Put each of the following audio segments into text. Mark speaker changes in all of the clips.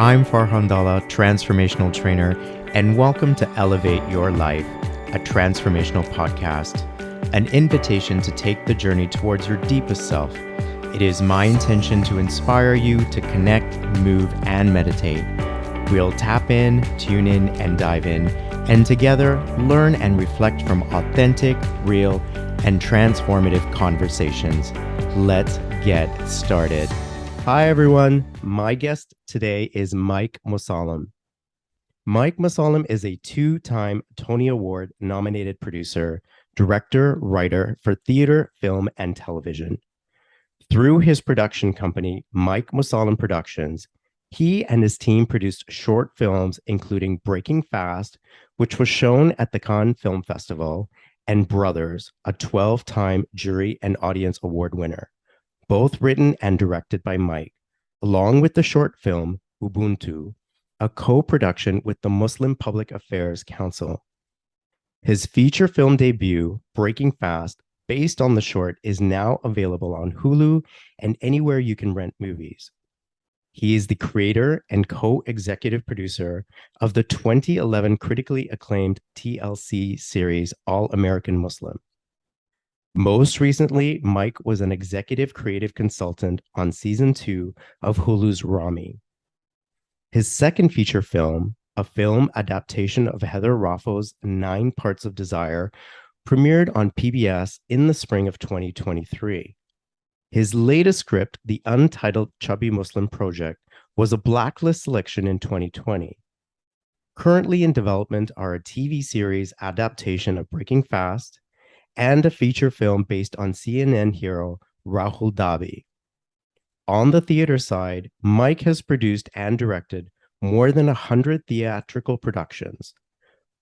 Speaker 1: I'm Farhan Dalla, transformational trainer, and welcome to Elevate Your Life, a transformational podcast, an invitation to take the journey towards your deepest self. It is my intention to inspire you to connect, move, and meditate. We'll tap in, tune in, and dive in, and together learn and reflect from authentic, real, and transformative conversations. Let's get started. Hi, everyone. My guest today is Mike Mosallam. Mike Mosallam is a two-time Tony Award nominated producer, director, writer for theater, film, and television. Through his production company, Mike Mosallam Productions, he and his team produced short films including Breaking Fast, which was shown at the Cannes Film Festival, and Brothers, a 12-time jury and audience award winner, both written and directed by Mike, along with the short film Ubuntu, a co-production with the Muslim Public Affairs Council. His feature film debut, Breaking Fast, based on the short, is now available on Hulu and anywhere you can rent movies. He is the creator and co-executive producer of the 2011 critically acclaimed TLC series All American Muslim. Most recently, Mike was an executive creative consultant on season 2 of Hulu's Rami. His second feature film, a film adaptation of Heather Raffo's 9 Parts of Desire, premiered on PBS in the spring of 2023. His latest script, The Untitled Chubby Muslim Project, was a Blacklist selection in 2020. Currently in development are a TV series adaptation of Breaking Fast and a feature film based on CNN hero Rahul Dabi. On the theater side, Mike has produced and directed more than 100 theatrical productions.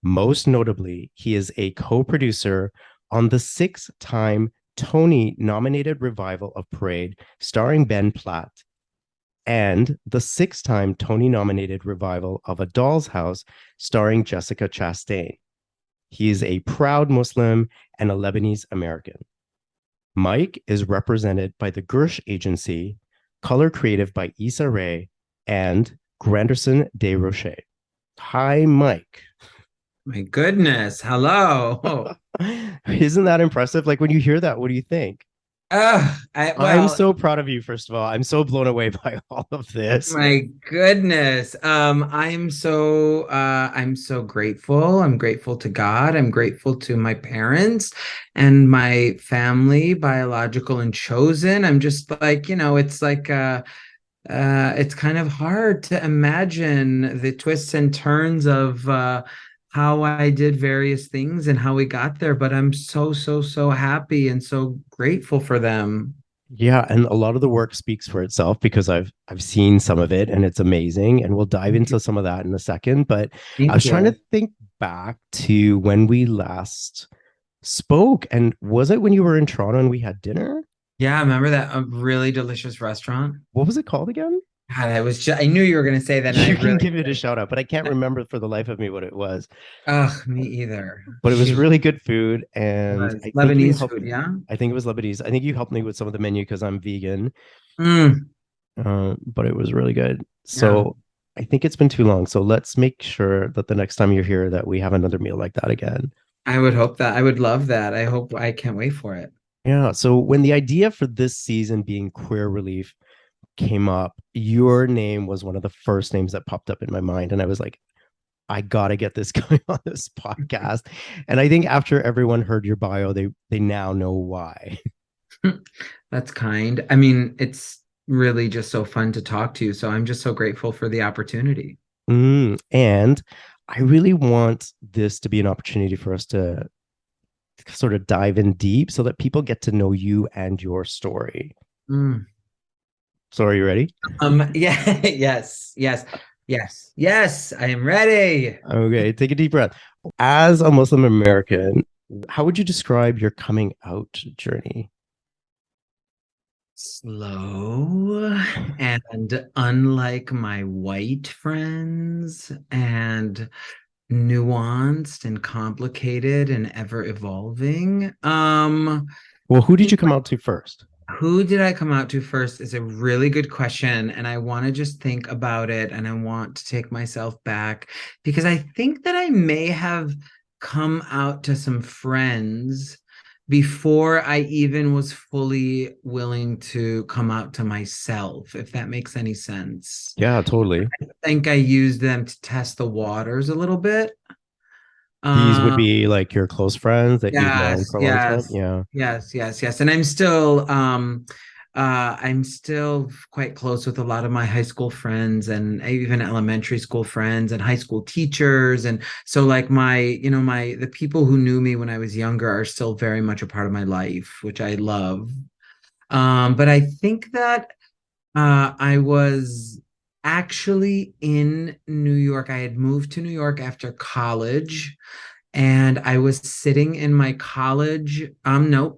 Speaker 1: Most notably, he is a co-producer on the 6-time Tony-nominated revival of Parade starring Ben Platt, and the 6-time Tony-nominated revival of A Doll's House starring Jessica Chastain. He is a proud Muslim and a Lebanese American. Mike is represented by the Gersh Agency, color creative by Issa Rae, and Granderson de Rocher. Hi, Mike.
Speaker 2: My goodness. Hello.
Speaker 1: Isn't that impressive? Like when you hear that, what do you think? I'm so proud of you, first of all. I'm so blown away by all of this.
Speaker 2: My goodness. I'm so grateful. I'm grateful to God. I'm grateful to my parents and my family, biological and chosen. I'm just like, it's kind of hard to imagine the twists and turns of how I did various things and how we got there, but I'm so happy and so grateful for them.
Speaker 1: Yeah, and a lot of the work speaks for itself because I've seen some of it and it's amazing, and we'll dive into some of that in a second. But I was trying to think back to when we last spoke, and was it when you were in Toronto and we had dinner?
Speaker 2: Yeah, I remember that really delicious restaurant.
Speaker 1: What was it called again?
Speaker 2: God, I knew you were going to say that.
Speaker 1: You can give it a shout out, but I can't remember for the life of me what it was.
Speaker 2: Ugh, me either.
Speaker 1: But it was really good food, and
Speaker 2: Lebanese food, yeah?
Speaker 1: I think it was Lebanese. I think you helped me with some of the menu because I'm vegan. But it was really good. So I think it's been too long. So let's make sure that the next time you're here that we have another meal like that again.
Speaker 2: I would hope that. I would love that. I can't wait for it.
Speaker 1: Yeah. So when the idea for this season being Queer Relief came up, your name was one of the first names that popped up in my mind. And I was like, I gotta get this guy on this podcast. And I think after everyone heard your bio, they now know why.
Speaker 2: That's kind. I mean, it's really just so fun to talk to you. So I'm just so grateful for the opportunity.
Speaker 1: And I really want this to be an opportunity for us to sort of dive in deep so that people get to know you and your story. So are you ready?
Speaker 2: Yeah, yes, I am ready.
Speaker 1: Okay, take a deep breath. As a Muslim American, how would you describe your coming out journey?
Speaker 2: Slow and unlike my white friends, and nuanced and complicated and ever evolving.
Speaker 1: Well, who did you come out to first?
Speaker 2: Who did I come out to first is a really good question. And I want to just think about it and I want to take myself back because I think that I may have come out to some friends before I even was fully willing to come out to myself, if that makes any sense.
Speaker 1: Yeah, totally.
Speaker 2: I think I used them to test the waters a little bit.
Speaker 1: These would
Speaker 2: Um,
Speaker 1: be like your close friends that you've known
Speaker 2: Yes,
Speaker 1: for a long time.
Speaker 2: yes,
Speaker 1: Yeah.
Speaker 2: yes, yes, yes. And I'm still quite close with a lot of my high school friends and even elementary school friends and high school teachers. And so like the people who knew me when I was younger are still very much a part of my life, which I love. But I think that I was actually in New York. I had moved to New York after college and I was sitting in my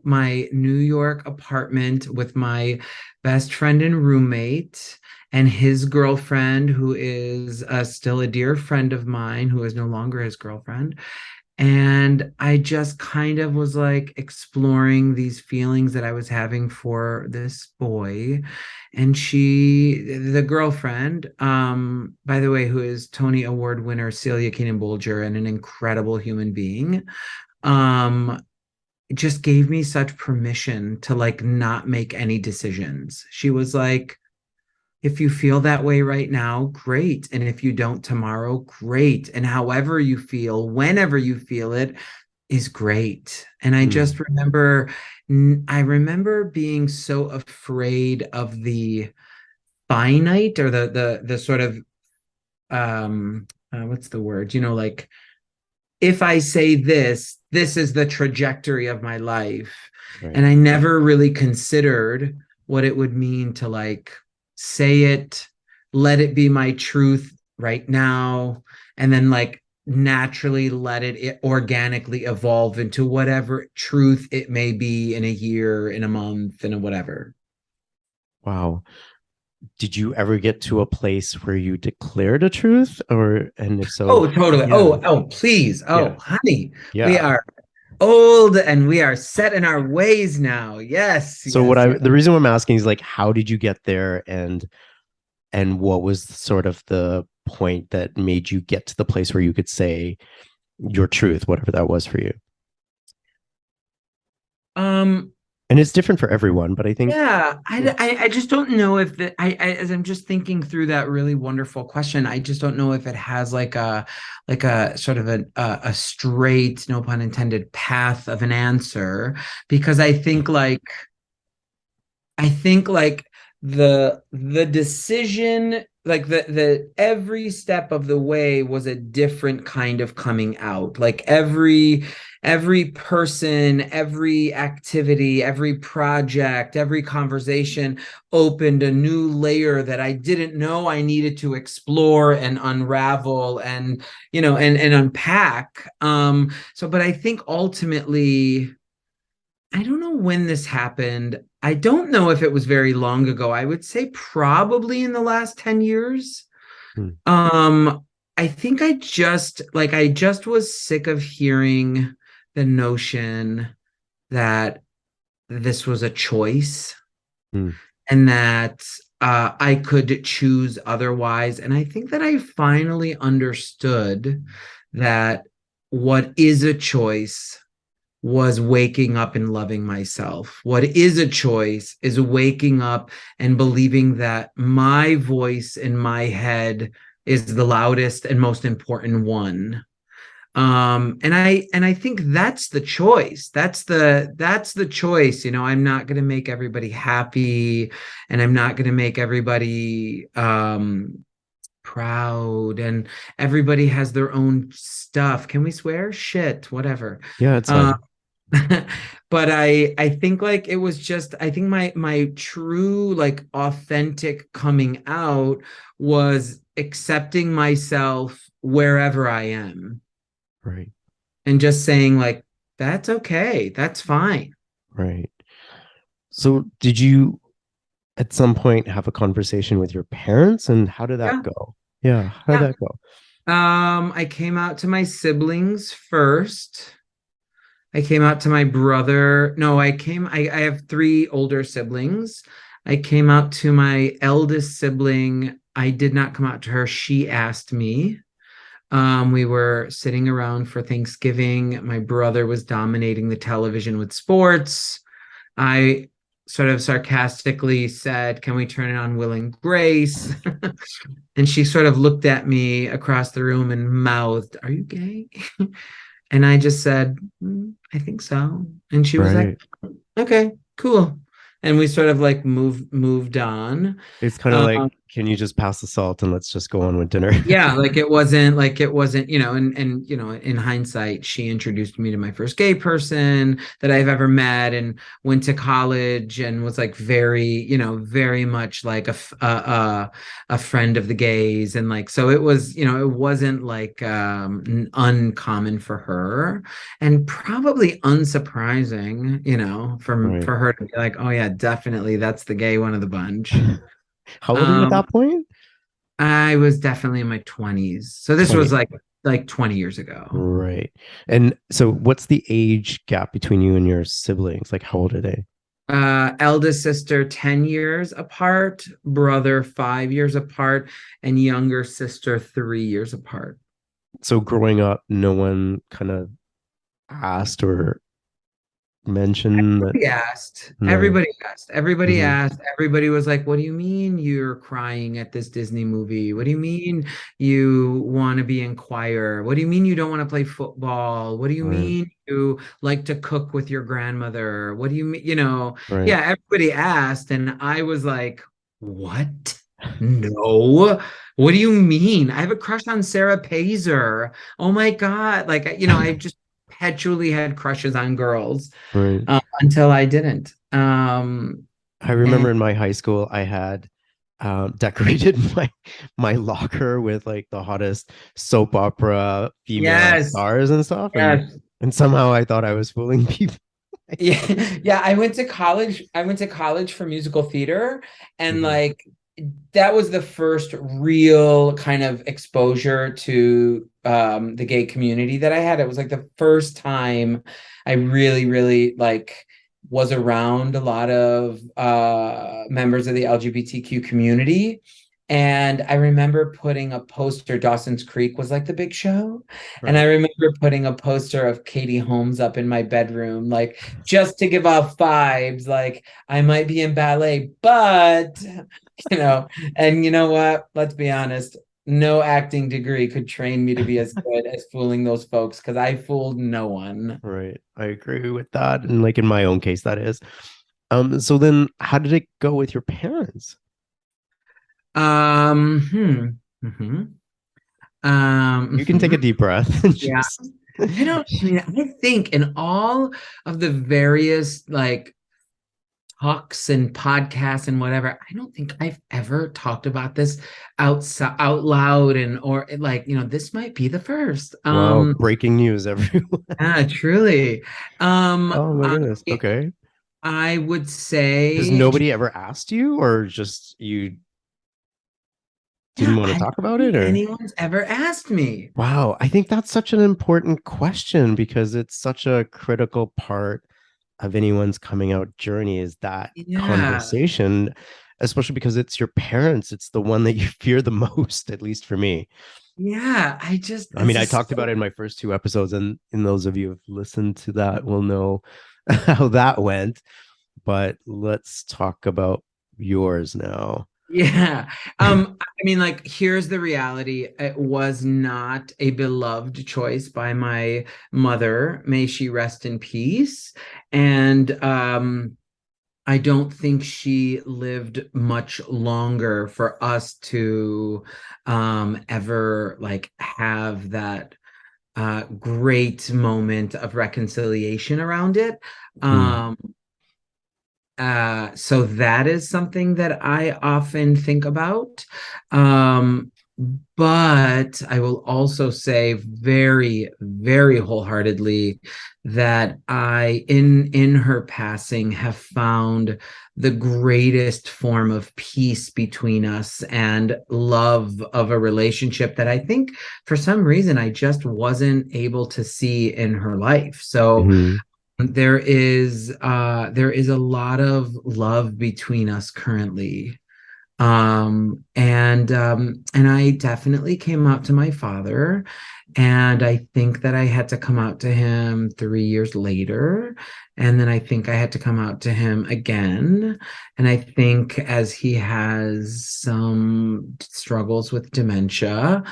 Speaker 2: my New York apartment with my best friend and roommate and his girlfriend, who is still a dear friend of mine, who is no longer his girlfriend. And I just kind of was like exploring these feelings that I was having for this boy. And the girlfriend, by the way, who is Tony Award winner Celia Keenan Bolger and an incredible human being, um, just gave me such permission to like not make any decisions. She was like, if you feel that way right now, great. And if you don't tomorrow, great. And however you feel, whenever you feel it, is great. And
Speaker 1: Hmm.
Speaker 2: I remember being so afraid of the finite or the sort of what's the word? Like if I say this, this is the trajectory of my life.
Speaker 1: Right.
Speaker 2: And I never really considered what it would mean to like say it, let it be my truth right now, and then like naturally let it organically evolve into whatever truth it may be in a year, in a month, in a whatever.
Speaker 1: Wow. Did you ever get to a place where you declared a truth, or and if so,
Speaker 2: Oh, totally.
Speaker 1: yeah,
Speaker 2: Oh, please.
Speaker 1: yeah,
Speaker 2: Oh, honey, we
Speaker 1: yeah.
Speaker 2: are old and we are set in our ways now. Yes,
Speaker 1: So what
Speaker 2: yes,
Speaker 1: I
Speaker 2: yes.
Speaker 1: the reason why I'm asking is like, how did you get there, and what was sort of the point that made you get to the place where you could say your truth, whatever that was for you?
Speaker 2: Um,
Speaker 1: And it's different for everyone, but I think,
Speaker 2: yeah,
Speaker 1: yeah,
Speaker 2: I just don't know if as I'm just thinking through that really wonderful question, I just don't know if it has like a sort of a straight, no pun intended, path of an answer because I think like the decision, like the every step of the way was a different kind of coming out. Like every person, every activity, every project, every conversation opened a new layer that I didn't know I needed to explore and unravel and and unpack. So but I think ultimately I don't know when this happened. I don't know if it was very long ago. I would say probably in the last 10 years.
Speaker 1: hmm,
Speaker 2: I think I just was sick of hearing the notion that this was a choice
Speaker 1: hmm,
Speaker 2: and that I could choose otherwise. And I think that I finally understood that what is a choice was waking up and loving myself. What is a choice is waking up and believing that my voice in my head is the loudest and most important one. And I think that's the choice. That's the choice. I'm not going to make everybody happy and I'm not going to make everybody proud and everybody has their own stuff. Can we swear? Shit, whatever.
Speaker 1: yeah, it's
Speaker 2: Um,
Speaker 1: fine.
Speaker 2: but I think like it was just I think my true like authentic coming out was accepting myself wherever I am
Speaker 1: Right,
Speaker 2: and just saying like that's okay, that's fine.
Speaker 1: right. So did you at some point have a conversation with your parents, and how did that
Speaker 2: Yeah,
Speaker 1: go? Yeah, how
Speaker 2: yeah.
Speaker 1: did that go?
Speaker 2: I came out to my siblings first. I came out to my brother. No, I have three older siblings. I came out to my eldest sibling. I did not come out to her. She asked me. We were sitting around for Thanksgiving. My brother was dominating the television with sports. I sort of sarcastically said, "Can we turn it on Will and Grace?" And she sort of looked at me across the room and mouthed, "Are you gay?" And I just said, I think so." And she was like,
Speaker 1: Right.
Speaker 2: "Okay, cool." And we sort of like moved on.
Speaker 1: It's kind of like,
Speaker 2: Um,
Speaker 1: can you just pass the salt and let's just go on with dinner?
Speaker 2: yeah, like it wasn't, and in hindsight, she introduced me to my first gay person that I've ever met, and went to college, and was like very, very much like a friend of the gays. And like, so it was, it wasn't like uncommon for her, and probably unsurprising,
Speaker 1: Right.
Speaker 2: for her to be like, "Oh yeah, definitely that's the gay one of the bunch."
Speaker 1: How old are you at
Speaker 2: Um,
Speaker 1: that point?
Speaker 2: I was definitely in my 20s. So this was
Speaker 1: 20.
Speaker 2: like 20 years ago.
Speaker 1: Right. And so what's the age gap between you and your siblings? Like how old are they?
Speaker 2: Eldest sister 10 years apart, brother 5 years apart, and younger sister 3 years apart.
Speaker 1: So growing up, no one kind of asked or mentioned that.
Speaker 2: Everybody asked.
Speaker 1: No.
Speaker 2: Everybody asked. Everybody
Speaker 1: Hmm.
Speaker 2: asked. Everybody was like, "What do you mean you're crying at this Disney movie? What do you mean you want to be in choir? What do you mean you don't want to play football? What do you
Speaker 1: Right.
Speaker 2: mean you like to cook with your grandmother? What do you mean?"
Speaker 1: Right.
Speaker 2: Yeah, everybody asked. And I was like, "What? No. What do you mean? I have a crush on Sarah Pazer. Oh my God." Like, I just perpetually had crushes on girls
Speaker 1: Right.
Speaker 2: until I didn't.
Speaker 1: I
Speaker 2: And
Speaker 1: remember in my high school, I had decorated my locker with like the hottest soap opera female
Speaker 2: yes,
Speaker 1: stars and stuff,
Speaker 2: yes.
Speaker 1: and somehow I thought I was fooling people.
Speaker 2: Yeah, yeah. I went to college. I went to college for musical theater, and
Speaker 1: Mhm.
Speaker 2: like that was the first real kind of exposure to the gay community that I had. It was like the first time I really, really like was around a lot of members of the LGBTQ community. And I remember putting a poster. Dawson's Creek was like the big show. And I
Speaker 1: Right.
Speaker 2: remember putting a poster of Katie Holmes up in my bedroom, like just to give off vibes, like I might be in ballet, but you know, and you know what? Let's be honest. No acting degree could train me to be as good as fooling those folks, because I fooled no one.
Speaker 1: Right. I agree with that. And like in my own case, that is. So then how did it go with your parents?
Speaker 2: Mhm.
Speaker 1: You can take a
Speaker 2: Mhm.
Speaker 1: deep breath and
Speaker 2: Yeah.
Speaker 1: just
Speaker 2: I mean, I think in all of the various like talks and podcasts and whatever, I don't think I've ever talked about this out loud, and or like, this might be the first.
Speaker 1: wow, breaking news, everyone.
Speaker 2: Yeah, truly.
Speaker 1: Oh my
Speaker 2: I,
Speaker 1: goodness. Okay.
Speaker 2: I would
Speaker 1: Has
Speaker 2: say,
Speaker 1: nobody ever asked you or just you didn't
Speaker 2: yeah,
Speaker 1: want to
Speaker 2: I
Speaker 1: talk
Speaker 2: don't
Speaker 1: about it
Speaker 2: think
Speaker 1: or
Speaker 2: anyone's ever asked me.
Speaker 1: wow, I think that's such an important question because it's such a critical part of anyone's coming out journey is that
Speaker 2: Yeah,
Speaker 1: conversation, especially because it's your parents, it's the one that you fear the most, at least for me.
Speaker 2: yeah.
Speaker 1: I mean,
Speaker 2: This
Speaker 1: I
Speaker 2: is
Speaker 1: talked about it in my first two episodes, and those of you who've listened to that will know how that went. But let's talk about yours now.
Speaker 2: Yeah. I mean, like, here's the reality. It was not a beloved choice by my mother. May she rest in peace. And I don't think she lived much longer for us to ever like have that great moment of reconciliation around it.
Speaker 1: Hmm.
Speaker 2: Um, so that is something that I often think about. Um, But I will also say very, very wholeheartedly that in her passing, have found the greatest form of peace between us and love of a relationship that I think for some reason I just wasn't able to see in her life. So
Speaker 1: Hmm.
Speaker 2: there is a lot of love between us currently. And I definitely came out to my father, and I think that I had to come out to him 3 years later, and then I think I had to come out to him again. And I think as he has some struggles with dementia,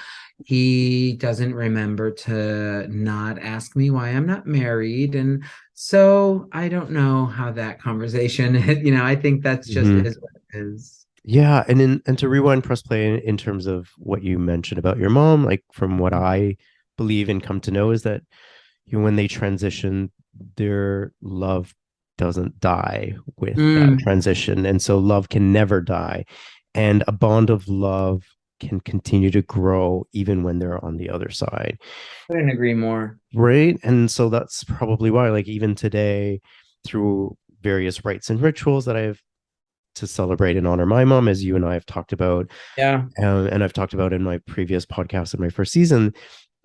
Speaker 2: he doesn't remember to not ask me why I'm not married. And so I don't know how that conversation, I think that's just
Speaker 1: Hmm.
Speaker 2: is what it is.
Speaker 1: Yeah, and to rewind press play in terms of what you mentioned about your mom, like from what I believe and come to know is that when they transition, their love doesn't die with that
Speaker 2: Mm,
Speaker 1: transition, and so love can never die, and a bond of love can continue to grow even when they're on the other side,
Speaker 2: couldn't agree more.
Speaker 1: right? And so that's probably why, like even today, through various rites and rituals that I have to celebrate and honor my mom, as you and I have talked about,
Speaker 2: Yeah.
Speaker 1: and I've talked about in my previous podcast in my first season,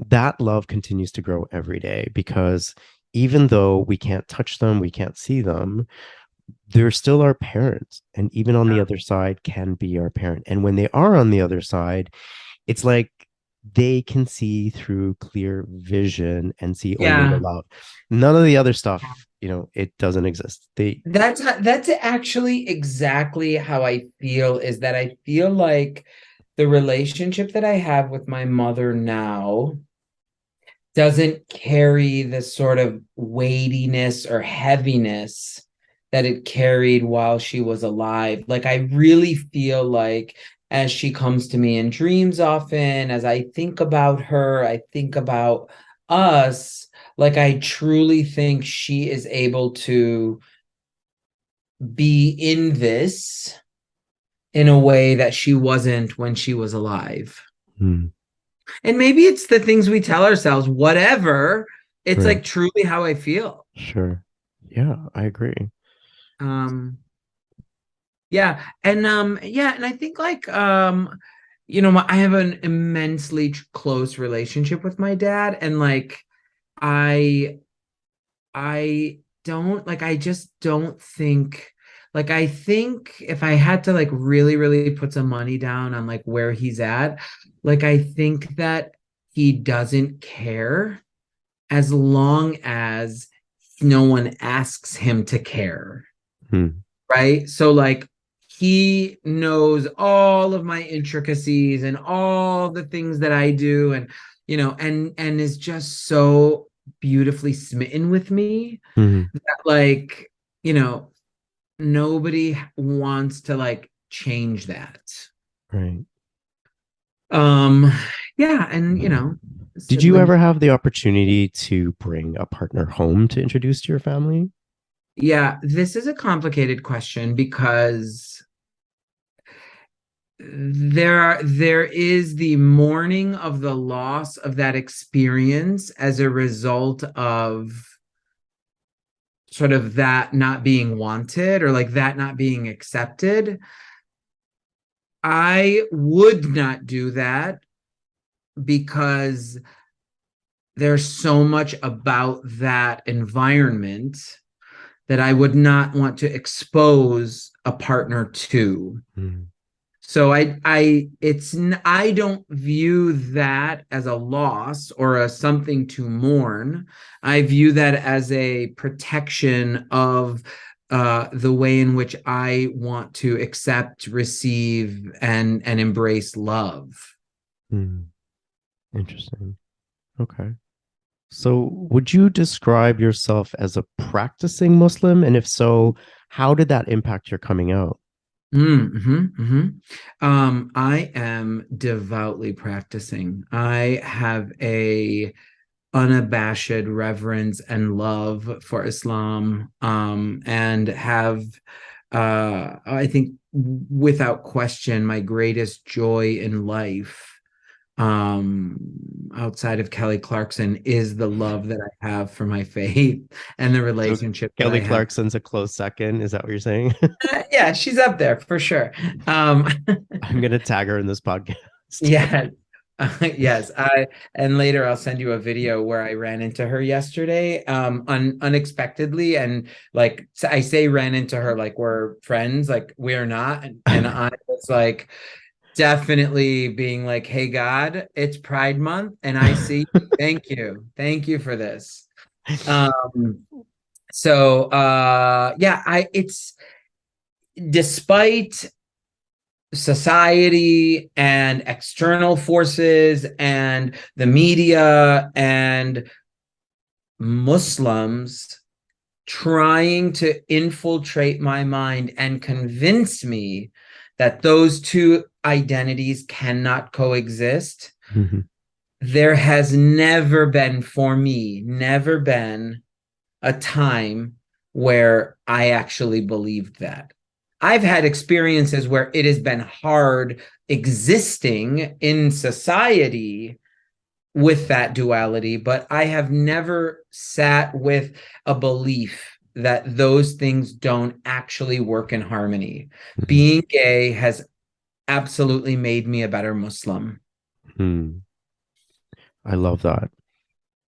Speaker 1: that love continues to grow every day because even though we can't touch them, we can't see them, they're still our parents. And even on the other side can be our parent. And when they are on the other side, it's like they can see through clear vision and see only the
Speaker 2: Yeah.
Speaker 1: love. None of the other stuff, it doesn't exist. They,
Speaker 2: That's actually exactly how I feel, is that I feel like the relationship that I have with my mother now doesn't carry the sort of weightiness or heaviness that it carried while she was alive. Like, I really feel like as she comes to me in dreams often, as I think about her, I think about us, like, I truly think she is able to be in this in a way that she wasn't when she was alive.
Speaker 1: hmm,
Speaker 2: And maybe it's the things we tell ourselves, whatever. It's
Speaker 1: right,
Speaker 2: like truly how I feel.
Speaker 1: sure. Yeah, I agree.
Speaker 2: Um, and I think like I have an immensely close relationship with my dad, and like I I don't like I just don't think like I think if I had to like really, really put some money down on like where he's at, like I think that he doesn't care as long as no one asks him to care,
Speaker 1: Hmm.
Speaker 2: right? So like he knows all of my intricacies and all the things that I do, and and is just so beautifully smitten with me
Speaker 1: Hmm.
Speaker 2: that like, you know, nobody wants to like change that.
Speaker 1: Right.
Speaker 2: Um yeah, and
Speaker 1: Did you
Speaker 2: sibling.
Speaker 1: ever have the opportunity to bring a partner home to introduce to your family?
Speaker 2: Yeah, this is a complicated question because there is the mourning of the loss of that experience as a result of sort of that not being wanted or like that not being accepted. I would not do that because there's so much about that environment that I would not want to expose a partner to.
Speaker 1: Hmm.
Speaker 2: So I don't view that as a loss or as something to mourn. I view that as a protection of the way in which I want to accept, receive, and embrace love.
Speaker 1: Hmm. Interesting. Okay. So, would you describe yourself as a practicing Muslim? And if so, how did that impact your coming out?
Speaker 2: I am devoutly practicing. I have a unabashed reverence and love for Islam, and have, I think, without question, my greatest joy in life um outside of Kelly Clarkson is the love that I have for my faith and the
Speaker 1: So
Speaker 2: relationship that I
Speaker 1: Kelly
Speaker 2: have.
Speaker 1: Clarkson's a close second. Is that what you're saying?
Speaker 2: Yeah, she's up there for sure. um
Speaker 1: I'm gonna tag her in this podcast.
Speaker 2: yeah. Yes, and later I'll send you a video where I ran into her yesterday, unexpectedly, and like I say, ran into her like we're friends, like we're not, and I was like definitely being like, "Hey God, it's Pride Month, and I see you. Thank you for this." Um, yeah, I it's despite society and external forces and the media and Muslims trying to infiltrate my mind and convince me that those two identities cannot coexist.
Speaker 1: Mhm.
Speaker 2: There has never been, for me, never been a time where I actually believed that. I've had experiences where it has been hard existing in society with that duality, but I have never sat with a belief that those things don't actually work in harmony.
Speaker 1: Mhm.
Speaker 2: Being gay has absolutely made me a better Muslim.
Speaker 1: Mhm. I love that.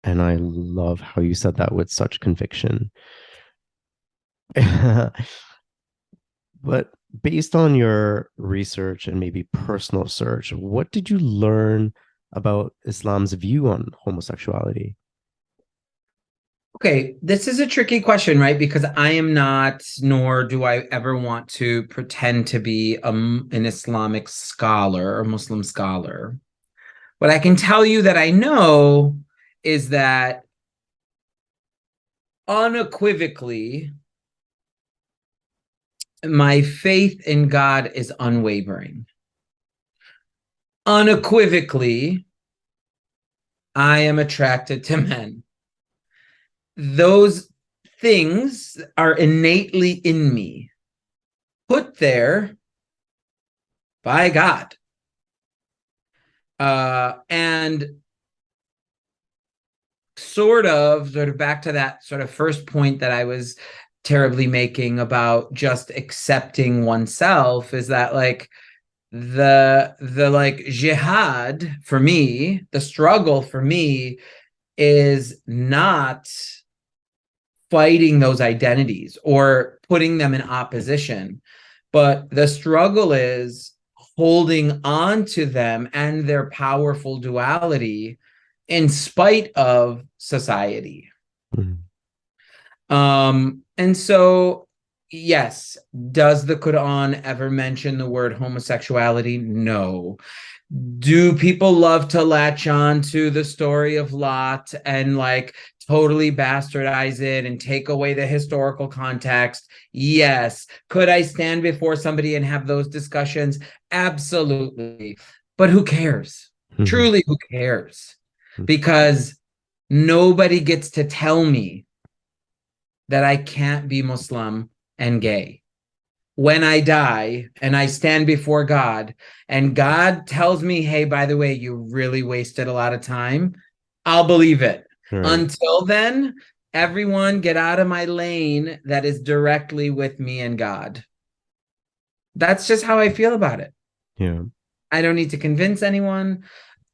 Speaker 1: And I love how you said that with such conviction. But based on your research and maybe personal search, what did you learn about Islam's view on homosexuality?
Speaker 2: Okay, this is a tricky question, right? Because I am not, nor do I ever want to pretend to be an Islamic scholar or Muslim scholar. What I can tell you that I know is that unequivocally, my faith in God is unwavering. Unequivocally, I am attracted to men. Those things are innately in me, put there by God. And sort of back to that sort of first point that I was terribly making about just accepting oneself, is that like the like jihad for me, the struggle for me is not fighting those identities or putting them in opposition, but the struggle is holding on to them and their powerful duality in spite of society.
Speaker 1: Mhm.
Speaker 2: And so, yes, does the Quran ever mention the word homosexuality? No. Do people love to latch on to the story of Lot and like totally bastardize it and take away the historical context? Yes. Could I stand before somebody and have those discussions? Absolutely. But who cares?
Speaker 1: Mhm.
Speaker 2: Truly, who cares? Because nobody gets to tell me that I can't be Muslim and gay. When I die and I stand before God and God tells me, hey, by the way, you really wasted a lot of time, I'll believe it.
Speaker 1: Right.
Speaker 2: Until then, everyone get out of my lane that is directly with me and God. That's just how I feel about it.
Speaker 1: Yeah.
Speaker 2: I don't need to convince anyone.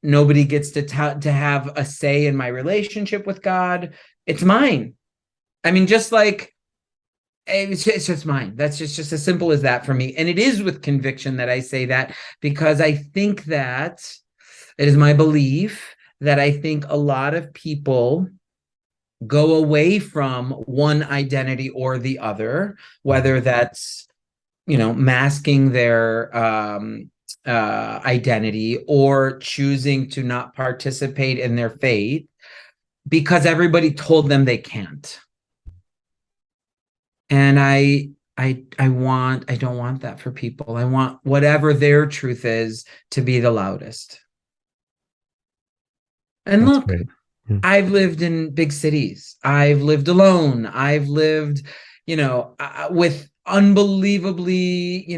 Speaker 2: Nobody gets to have a say in my relationship with God. It's mine. I mean, just like it's just mine. That's just as simple as that for me. And it is with conviction that I say that, because I think that it is my belief that I think a lot of people go away from one identity or the other,
Speaker 1: Mhm.
Speaker 2: whether that's, masking their identity or choosing to not participate in their faith because everybody told them they can't. And I don't want that for people. I want whatever their truth is to be the loudest. And
Speaker 1: That's
Speaker 2: look,
Speaker 1: great. Yeah.
Speaker 2: I've lived in big cities. I've lived alone. I've lived, with unbelievably,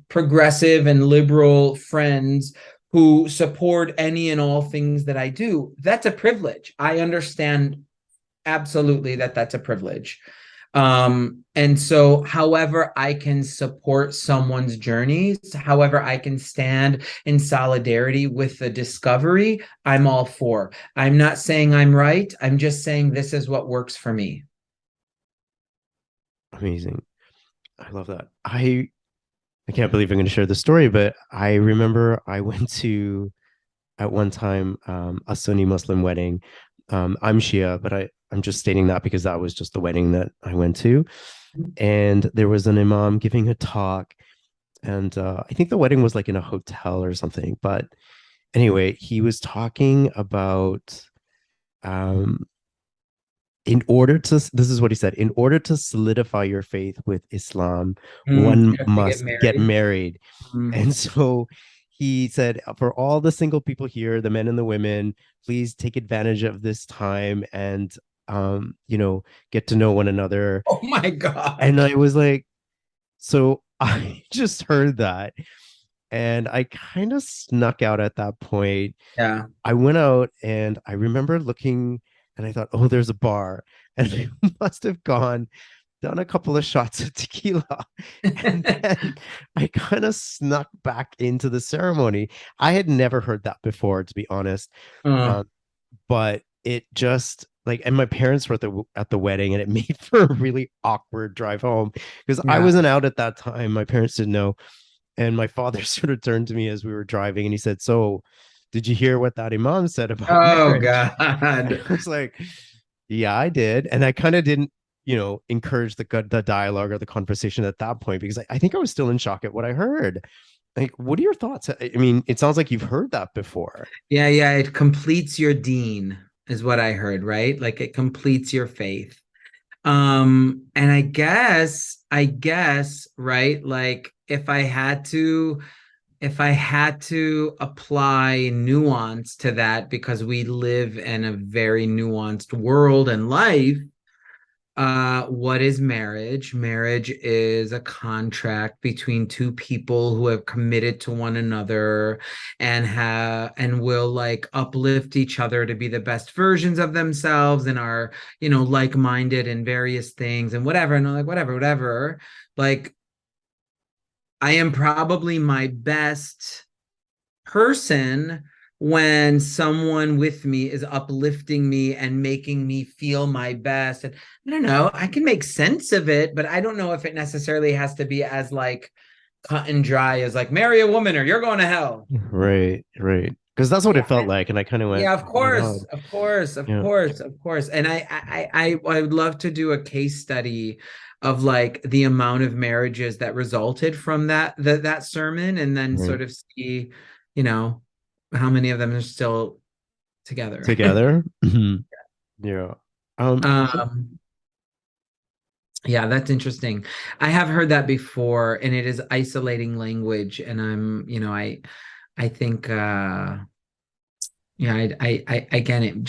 Speaker 2: progressive and liberal friends who support any and all things that I do, that's a privilege. I understand absolutely that that's a privilege. And so however I can support someone's journeys, however I can stand in solidarity with the discovery, I'm all for. I'm not saying I'm right. I'm just saying this is what works for me.
Speaker 1: Amazing. I love that. I can't believe I'm going to share the story, but I remember I went to at one time a Sunni Muslim wedding. I'm Shia, but I'm just stating that because that was just the wedding that I went to. And there was an imam giving a talk. And I think the wedding was like in a hotel or something. But anyway, he was talking about um, in order to, this is what he said, in order to solidify your faith with Islam,
Speaker 2: You
Speaker 1: one
Speaker 2: have to get
Speaker 1: must get
Speaker 2: married.
Speaker 1: married.
Speaker 2: Mm.
Speaker 1: And so he said, for all the single people here, the men and the women, please take advantage of this time and, get to know one another.
Speaker 2: Oh my
Speaker 1: And
Speaker 2: God.
Speaker 1: I was like, so I just heard that and I kind of snuck out at that point.
Speaker 2: Yeah.
Speaker 1: I went out and I remember looking and I thought, oh, there's a bar. And I must have gone, done a couple of shots of tequila. And then I kind of snuck back into the ceremony. I had never heard that before, to be honest.
Speaker 2: Uh,
Speaker 1: Um, but it just like, and my parents were at the wedding, and it made for a really awkward drive home because I
Speaker 2: yeah.
Speaker 1: wasn't out at that time. My parents didn't know. And my father sort of turned to me as we were driving and he said, so did you hear what that imam said about
Speaker 2: Oh
Speaker 1: marriage? And
Speaker 2: God.
Speaker 1: I was like, yeah, I did. And I kind of didn't, encourage the dialogue or the conversation at that point because I think I was still in shock at what I heard. Like, what are your thoughts? I mean, it sounds like you've heard that before.
Speaker 2: Yeah, yeah. It completes your deen, is what I heard, right? Like it completes your faith. And I guess, right? Like if I had to apply nuance to that, because we live in a very nuanced world and life, what is marriage? Marriage is a contract between two people who have committed to one another and will like uplift each other to be the best versions of themselves and are, like-minded in various things and whatever. And I'm like, whatever. Like, I am probably my best person when someone with me is uplifting me and making me feel my best. And I don't know, I can make sense of it, but I don't know if it necessarily has to be as like cut and dry as like marry a woman or you're going to hell.
Speaker 1: Right, right. Because that's what
Speaker 2: Yeah.
Speaker 1: it felt like. And I kind of went,
Speaker 2: Yeah, of
Speaker 1: oh my
Speaker 2: course,
Speaker 1: God.
Speaker 2: of course, of
Speaker 1: Yeah,
Speaker 2: course, of course. And I would love to do a case study of like the amount of marriages that resulted from that sermon, and then
Speaker 1: right.
Speaker 2: sort of see, you know, how many of them are still together.
Speaker 1: Together. Yeah. What?
Speaker 2: Um, yeah, that's interesting. I have heard that before, and it is isolating language, and I think yeah, I again,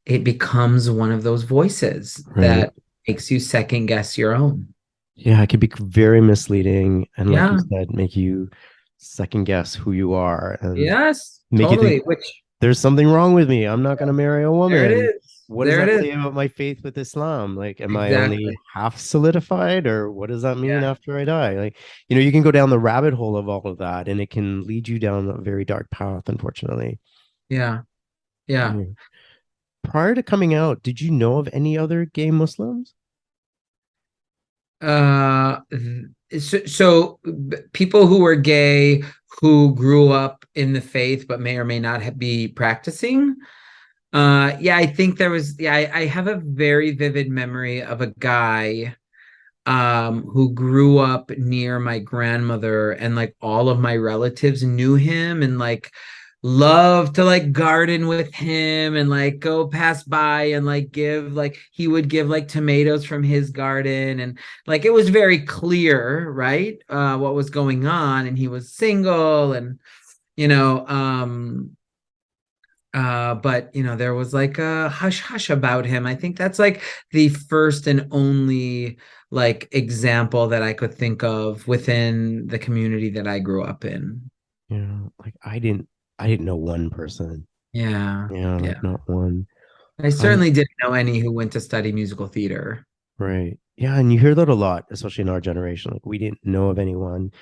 Speaker 2: it becomes one of those voices
Speaker 1: Right.
Speaker 2: that makes you second guess your own.
Speaker 1: Yeah, it can be very misleading and like you
Speaker 2: Yeah.
Speaker 1: said, make you second guess who you are and
Speaker 2: Yes,
Speaker 1: make you think
Speaker 2: totally. Which
Speaker 1: there's something wrong with me. I'm not going to marry a
Speaker 2: there it
Speaker 1: woman.
Speaker 2: is.
Speaker 1: What does
Speaker 2: There it
Speaker 1: that
Speaker 2: is.
Speaker 1: say about my faith with Islam? Like, am I only
Speaker 2: Exactly.
Speaker 1: half solidified or what does that mean
Speaker 2: Yeah.
Speaker 1: after I die? Like, you can go down the rabbit hole of all of that and it can lead you down a very dark path, unfortunately.
Speaker 2: Yeah. Yeah.
Speaker 1: Yeah. Prior to coming out, did you know of any other gay Muslims?
Speaker 2: Uh, so people who are gay who grew up in the faith but may or may not be practicing. Yeah, I think there was, yeah, I have a very vivid memory of a guy who grew up near my grandmother, and like all of my relatives knew him and like loved to like garden with him and like go pass by and like give like he would give like tomatoes from his garden, and like it was very clear, right, what was going on, and he was single, and you know but there was like a hush hush about him. I think that's like the first and only like example that I could think of within the community that I grew up in.
Speaker 1: Yeah, like I didn't. I didn't know one person.
Speaker 2: Yeah.
Speaker 1: Yeah,
Speaker 2: Yeah.
Speaker 1: like not one.
Speaker 2: I
Speaker 1: Um,
Speaker 2: certainly didn't know any who went to study musical theater.
Speaker 1: right. Yeah, and you hear that a lot, especially in our generation. Like we didn't know of anyone.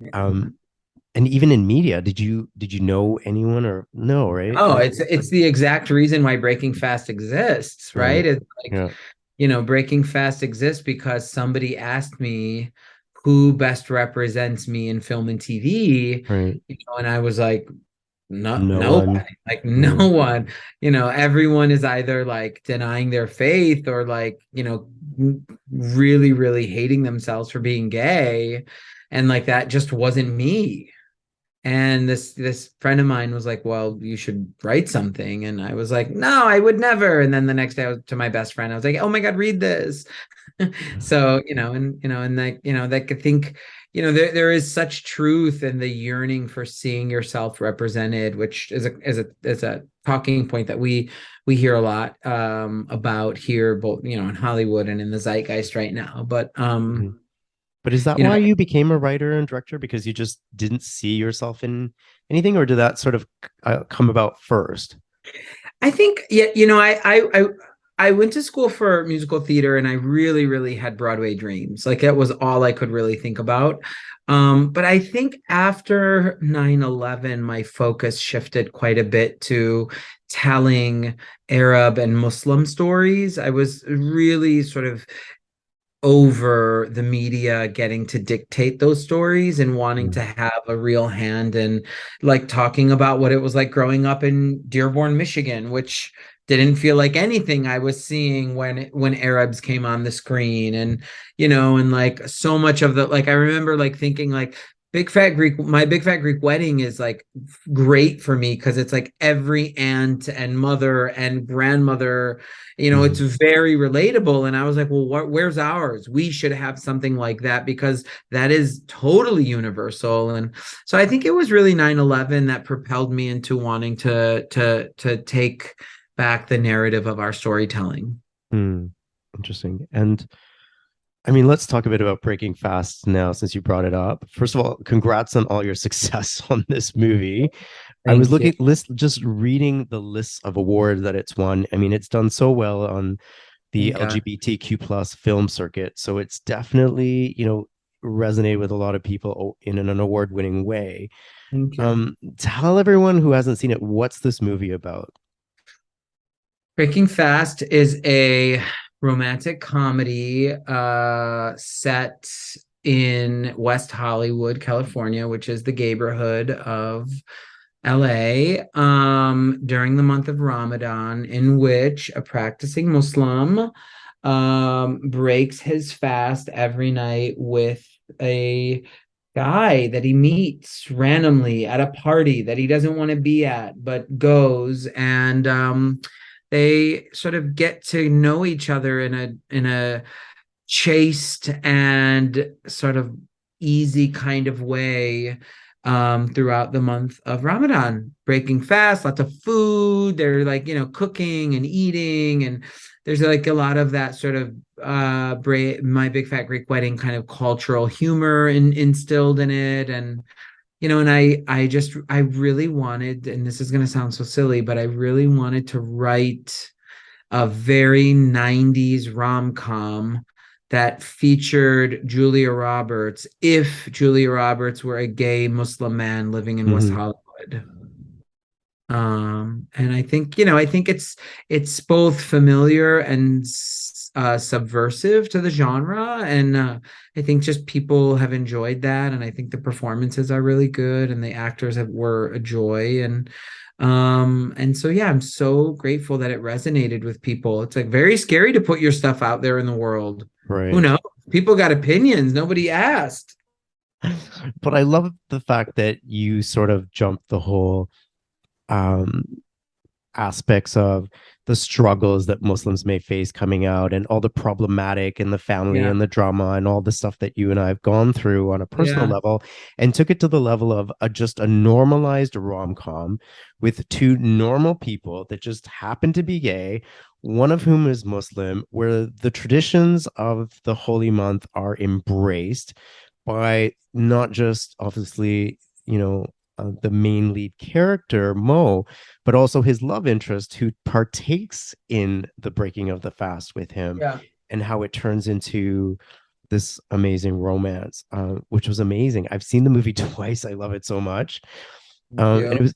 Speaker 2: Yeah.
Speaker 1: Um, and even in media, did you know anyone or no, right?
Speaker 2: Oh,
Speaker 1: Like,
Speaker 2: it's the exact reason why Breaking Fast exists, right?
Speaker 1: right.
Speaker 2: It's like,
Speaker 1: Yeah,
Speaker 2: Breaking Fast exists because somebody asked me who best represents me in film and TV,
Speaker 1: right.
Speaker 2: and I was like, no,
Speaker 1: No one.
Speaker 2: nobody, like no
Speaker 1: Yeah.
Speaker 2: one. Everyone is either like denying their faith or like, really, really hating themselves for being gay. And like that just wasn't me. And this friend of mine was like, "Well, you should write something." And I was like, "No, I would never." And then the next day I was to my best friend. I was like, "Oh my God, read this." So, and like, that I think, there is such truth in the yearning for seeing yourself represented, which is a talking point that we hear a lot about here, both, in Hollywood and in the zeitgeist right now. But
Speaker 1: Mhm. But is that
Speaker 2: you know,
Speaker 1: why you became a writer and director? Because you just didn't see yourself in anything, or did that sort of come about first?
Speaker 2: I think, yeah, I went to school for musical theater and I really, really had Broadway dreams. Like it was all I could really think about. But I think after 9/11, my focus shifted quite a bit to telling Arab and Muslim stories. I was really sort of over the media getting to dictate those stories and wanting to
Speaker 1: Mm.
Speaker 2: have a real hand in like talking about what it was like growing up in Dearborn, Michigan, which didn't feel like anything I was seeing when Arabs came on the screen. And like so much of the, like I remember like thinking like my Big Fat Greek Wedding is like great for me because it's like every aunt and mother and grandmother, it's
Speaker 1: Mm.
Speaker 2: very relatable. And I was like, well, where's ours? We should have something like that because that is totally universal. And so I think it was really 9/11 that propelled me into wanting to take back the narrative of our storytelling.
Speaker 1: Mm. Interesting. And I mean, let's talk a bit about Breaking Fast now, since you brought it up. First of all, congrats on all your success on this movie. I was
Speaker 2: Thank you.
Speaker 1: just reading the lists of awards that it's won. I mean, it's done so well on the
Speaker 2: Thank God.
Speaker 1: LGBTQ plus film circuit. So it's definitely, resonated with a lot of people in an award winning way.
Speaker 2: Thank you.
Speaker 1: Tell everyone who hasn't seen it, what's this movie about?
Speaker 2: Breaking Fast is a romantic comedy set in West Hollywood, California, which is the neighborhood of LA, during the month of Ramadan, in which a practicing Muslim breaks his fast every night with a guy that he meets randomly at a party that he doesn't want to be at, but goes. And they sort of get to know each other in a chaste and sort of easy kind of way throughout the month of Ramadan, breaking fast, lots of food. They're like, cooking and eating. And there's like a lot of that sort of My Big Fat Greek Wedding kind of cultural humor instilled in it. And I really wanted, and this is going to sound so silly, but I really wanted to write a very 90s rom-com that featured Julia Roberts if Julia Roberts were a gay Muslim man living in West
Speaker 1: Mm-hmm.
Speaker 2: Hollywood. And I think it's both familiar and subversive to the genre, and I think just people have enjoyed that, and I think the performances are really good, and the actors were a joy, and so yeah, I'm so grateful that it resonated with people. It's like very scary to put your stuff out there in the world. Who
Speaker 1: Right.
Speaker 2: knows? People got opinions. Nobody asked.
Speaker 1: But I love the fact that you sort of jumped the whole um, aspects of the struggles that Muslims may face coming out and all the problematic and the family
Speaker 2: Yeah,
Speaker 1: and the drama and all the stuff that you and I have gone through on a personal
Speaker 2: yeah,
Speaker 1: level and took it to the level of just a normalized rom-com with two normal people that just happen to be gay, one of whom is Muslim, where the traditions of the holy month are embraced by not just obviously, the main lead character, Mo, but also his love interest who partakes in the breaking of the fast with him,
Speaker 2: Yeah.
Speaker 1: and how it turns into this amazing romance, which was amazing. I've seen the movie twice. I love it so much.
Speaker 2: Thank
Speaker 1: And
Speaker 2: you.
Speaker 1: it was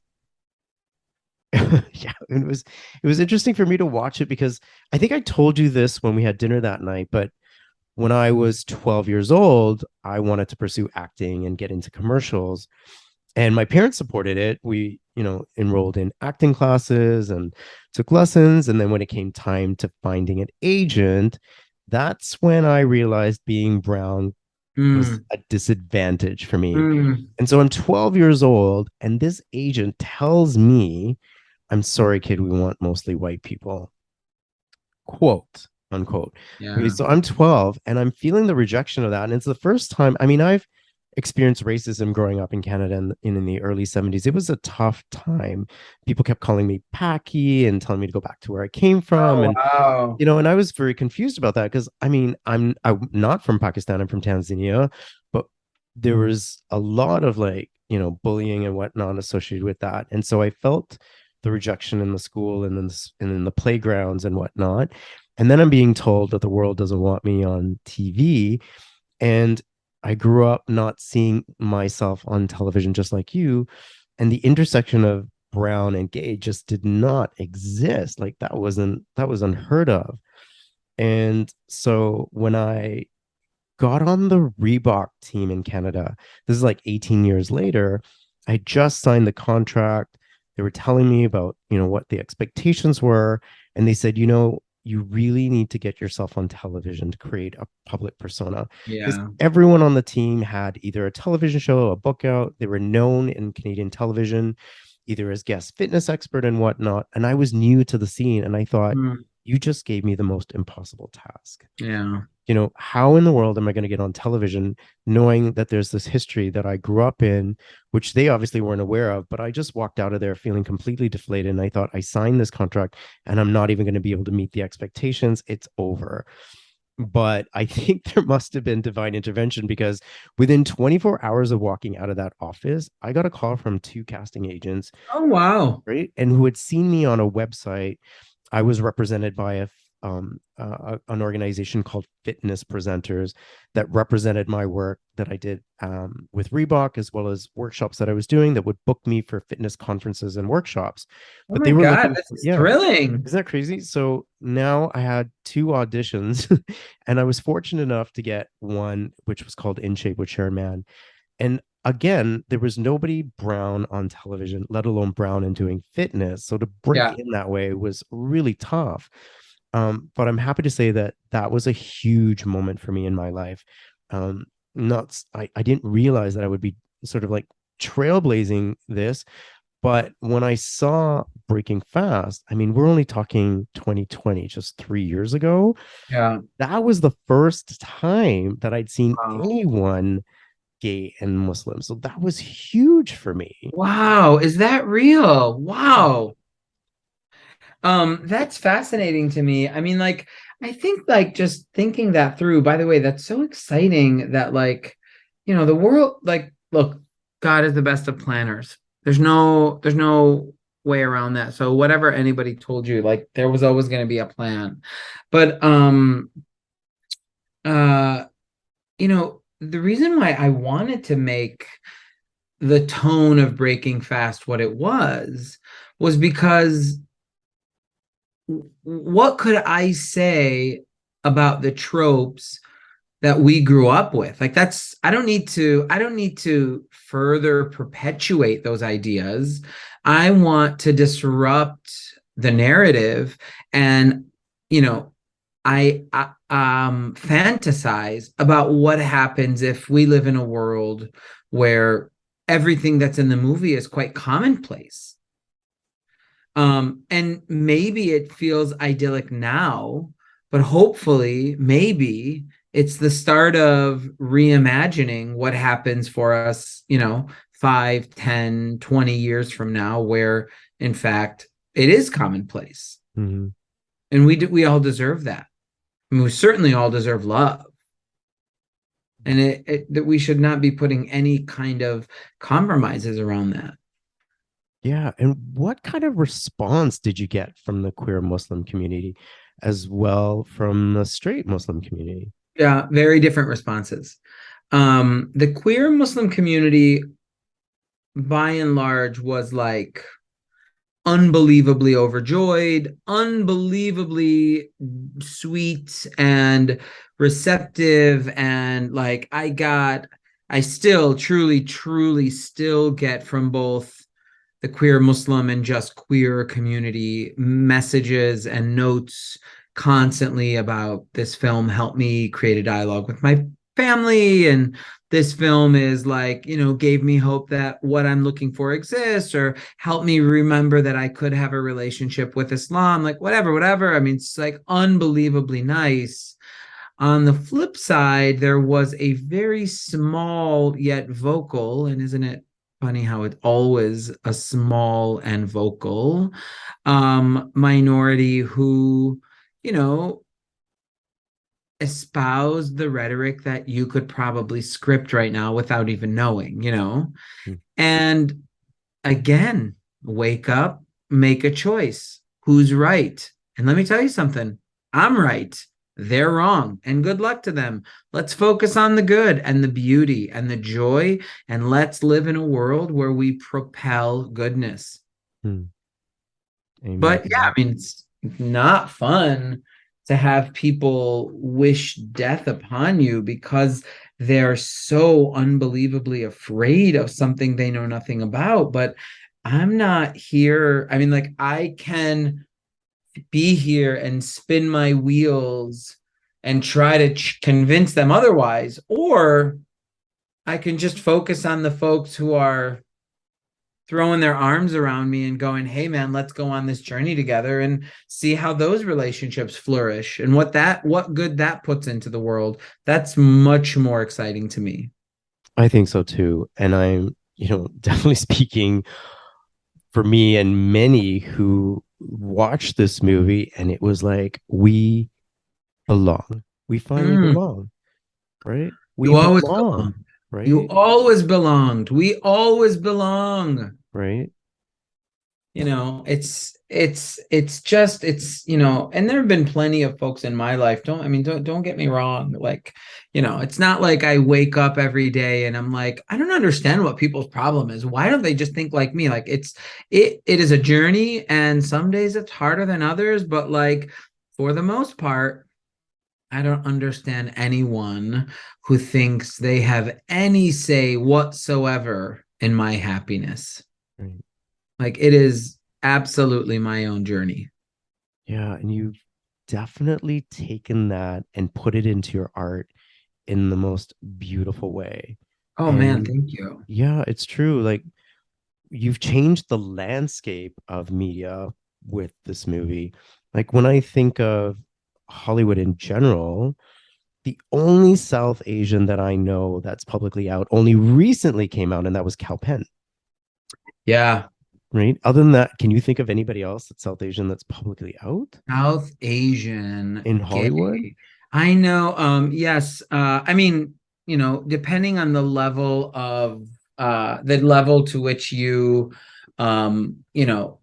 Speaker 1: yeah, it was interesting for me to watch it because I think I told you this when we had dinner that night, but when I was 12 years old, I wanted to pursue acting and get into commercials. And my parents supported it. We, enrolled in acting classes and took lessons. And then when it came time to finding an agent, that's when I realized being brown was
Speaker 2: Mm,
Speaker 1: a disadvantage for me.
Speaker 2: mm,
Speaker 1: And so I'm 12 years old, and this agent tells me, I'm sorry, kid, we want mostly white people, quote unquote. Okay,
Speaker 2: yeah.
Speaker 1: so I'm 12 and I'm feeling the rejection of that. And it's the first time, I mean, I've experienced racism growing up in Canada in the early 70s. It was a tough time. People kept calling me Packy and telling me to go back to where I came from.
Speaker 2: Oh,
Speaker 1: And
Speaker 2: wow.
Speaker 1: and I was very confused about that because I mean, I'm not from Pakistan, I'm from Tanzania, but there was a lot of like, bullying and whatnot associated with that. And so I felt the rejection in the school and in the playgrounds and whatnot. And then I'm being told that the world doesn't want me on TV. And I grew up not seeing myself on television just like you. And the intersection of brown and gay just did not exist. Like that was unheard of. And so when I got on the Reebok team in Canada, this is like 18 years later, I just signed the contract. They were telling me about, what the expectations were. And they said, you really need to get yourself on television to create a public persona. Because
Speaker 2: Yeah.
Speaker 1: everyone on the team had either a television show, a book out. They were known in Canadian television, either as guest fitness expert and whatnot. And I was new to the scene. And I thought,
Speaker 2: Mm,
Speaker 1: you just gave me the most impossible task.
Speaker 2: yeah.
Speaker 1: How in the world am I going to get on television knowing that there's this history that I grew up in, which they obviously weren't aware of? But I just walked out of there feeling completely deflated. And I thought, I signed this contract and I'm not even going to be able to meet the expectations. It's over. But I think there must have been divine intervention because within 24 hours of walking out of that office, I got a call from two casting agents,
Speaker 2: Oh, wow.
Speaker 1: right? And who had seen me on a website. I was represented by an organization called Fitness Presenters that represented my work that I did with Reebok, as well as workshops that I was doing that would book me for fitness conferences and workshops.
Speaker 2: Oh
Speaker 1: But
Speaker 2: my
Speaker 1: they were
Speaker 2: God,
Speaker 1: looking
Speaker 2: this
Speaker 1: for,
Speaker 2: is
Speaker 1: yeah,
Speaker 2: thrilling.
Speaker 1: isn't that crazy? So now I had two auditions, and I was fortunate enough to get one, which was called In Shape with Sharon Man. And again, there was nobody brown on television, let alone brown and doing fitness. So to break
Speaker 2: Yeah.
Speaker 1: in that way was really tough. But I'm happy to say that that was a huge moment for me in my life. Not, I didn't realize that I would be sort of like trailblazing this, but when I saw Breaking Fast, I mean, we're only talking 2020, just 3 years ago.
Speaker 2: Yeah.
Speaker 1: That was the first time that I'd seen
Speaker 2: Wow.
Speaker 1: anyone gay and Muslim. So that was huge for me.
Speaker 2: Wow. Is that real?
Speaker 1: Yeah.
Speaker 2: Wow. That's fascinating to me. I mean, like, I think like just thinking that through, by the way, that's so exciting that like, the world, like, look, God is the best of planners. There's no way around that. So whatever anybody told you, like there was always going to be a plan. But uh, the reason why I wanted to make the tone of Breaking Fast what it was because what could I say about the tropes that we grew up with? Like that's I don't need to further perpetuate those ideas. I want to disrupt the narrative and you know I fantasize about what happens if we live in a world where everything that's in the movie is quite commonplace. And maybe it feels idyllic now, but hopefully, maybe it's the start of reimagining what happens for us, 5, 10, 20 years from now, where in fact it is commonplace.
Speaker 1: Mhm.
Speaker 2: And we all deserve that. I mean, we certainly all deserve love. and that we should not be putting any kind of compromises around that.
Speaker 1: Yeah. And what kind of response did you get from the queer Muslim community as well from the straight Muslim community?
Speaker 2: Yeah, very different responses. The queer Muslim community, by and large, was like unbelievably overjoyed, unbelievably sweet and receptive. And like I still truly, truly still get from both the queer Muslim and just queer community messages and notes constantly about this film helped me create a dialogue with my family, and this film is like, gave me hope that what I'm looking for exists, or helped me remember that I could have a relationship with Islam, like whatever. I mean, it's like unbelievably nice. On the flip side, there was a very small yet vocal, and isn't it funny how it's always a small and vocal minority who, you know, espoused the rhetoric that you could probably script right now without even knowing.
Speaker 1: Hmm.
Speaker 2: And again, wake up, make a choice. Who's right? And let me tell you something. I'm right. They're wrong. And good luck to them. Let's focus on the good and the beauty and the joy. And let's live in a world where we propel goodness.
Speaker 1: Hmm. Amen
Speaker 2: But
Speaker 1: to
Speaker 2: yeah, I
Speaker 1: that.
Speaker 2: mean, it's not fun to have people wish death upon you because they're so unbelievably afraid of something they know nothing about. But I'm not here. I mean, like, I can be here and spin my wheels and try to convince them otherwise, or I can just focus on the folks who are throwing their arms around me and going, hey man, let's go on this journey together and see how those relationships flourish and what good that puts into the world. That's much more exciting to me.
Speaker 1: I think so too. And I'm, definitely speaking for me and many who watched this movie and it was like, we belong. We finally
Speaker 2: Mm,
Speaker 1: belong, right? We
Speaker 2: you always
Speaker 1: belong,
Speaker 2: belong. You
Speaker 1: right?
Speaker 2: always belonged. We always belong.
Speaker 1: Right?
Speaker 2: It's and there have been plenty of folks in my life. Don't get me wrong. Like, it's not like I wake up every day and I'm like, I don't understand what people's problem is. Why don't they just think like me? Like, it is a journey, and some days it's harder than others, but like for the most part, I don't understand anyone who thinks they have any say whatsoever in my happiness.
Speaker 1: Right.
Speaker 2: Like, it is absolutely my own journey.
Speaker 1: Yeah. And you've definitely taken that and put it into your art in the most beautiful way.
Speaker 2: Oh man,
Speaker 1: And
Speaker 2: thank you.
Speaker 1: yeah, it's true. Like you've changed the landscape of media with this movie. Like when I think of Hollywood in general, the only South Asian that I know that's publicly out only recently came out, and that was Cal Penn.
Speaker 2: Yeah.
Speaker 1: Right. Other than that, can you think of anybody else that's South Asian that's publicly out
Speaker 2: South Asian
Speaker 1: in
Speaker 2: gay.
Speaker 1: Hollywood?
Speaker 2: I know, yes. I mean, depending on the level to which um, you know,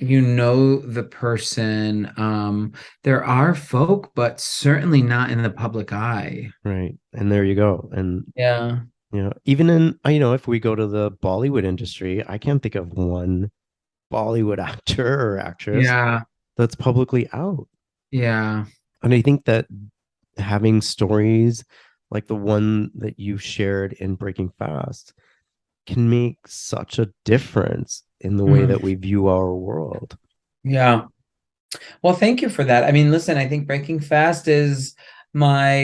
Speaker 2: the person, there are folk, but certainly not in the public eye.
Speaker 1: Right. And there you go. And
Speaker 2: Yeah.
Speaker 1: even in if we go to the Bollywood industry, I can't think of one Bollywood actor or actress
Speaker 2: Yeah.
Speaker 1: that's publicly out.
Speaker 2: Yeah.
Speaker 1: And I think that having stories like the one that you shared in Breaking Fast can make such a difference in the way
Speaker 2: Mm,
Speaker 1: that we view our world.
Speaker 2: yeah. Well, thank you for that. I mean, listen, I think Breaking Fast is my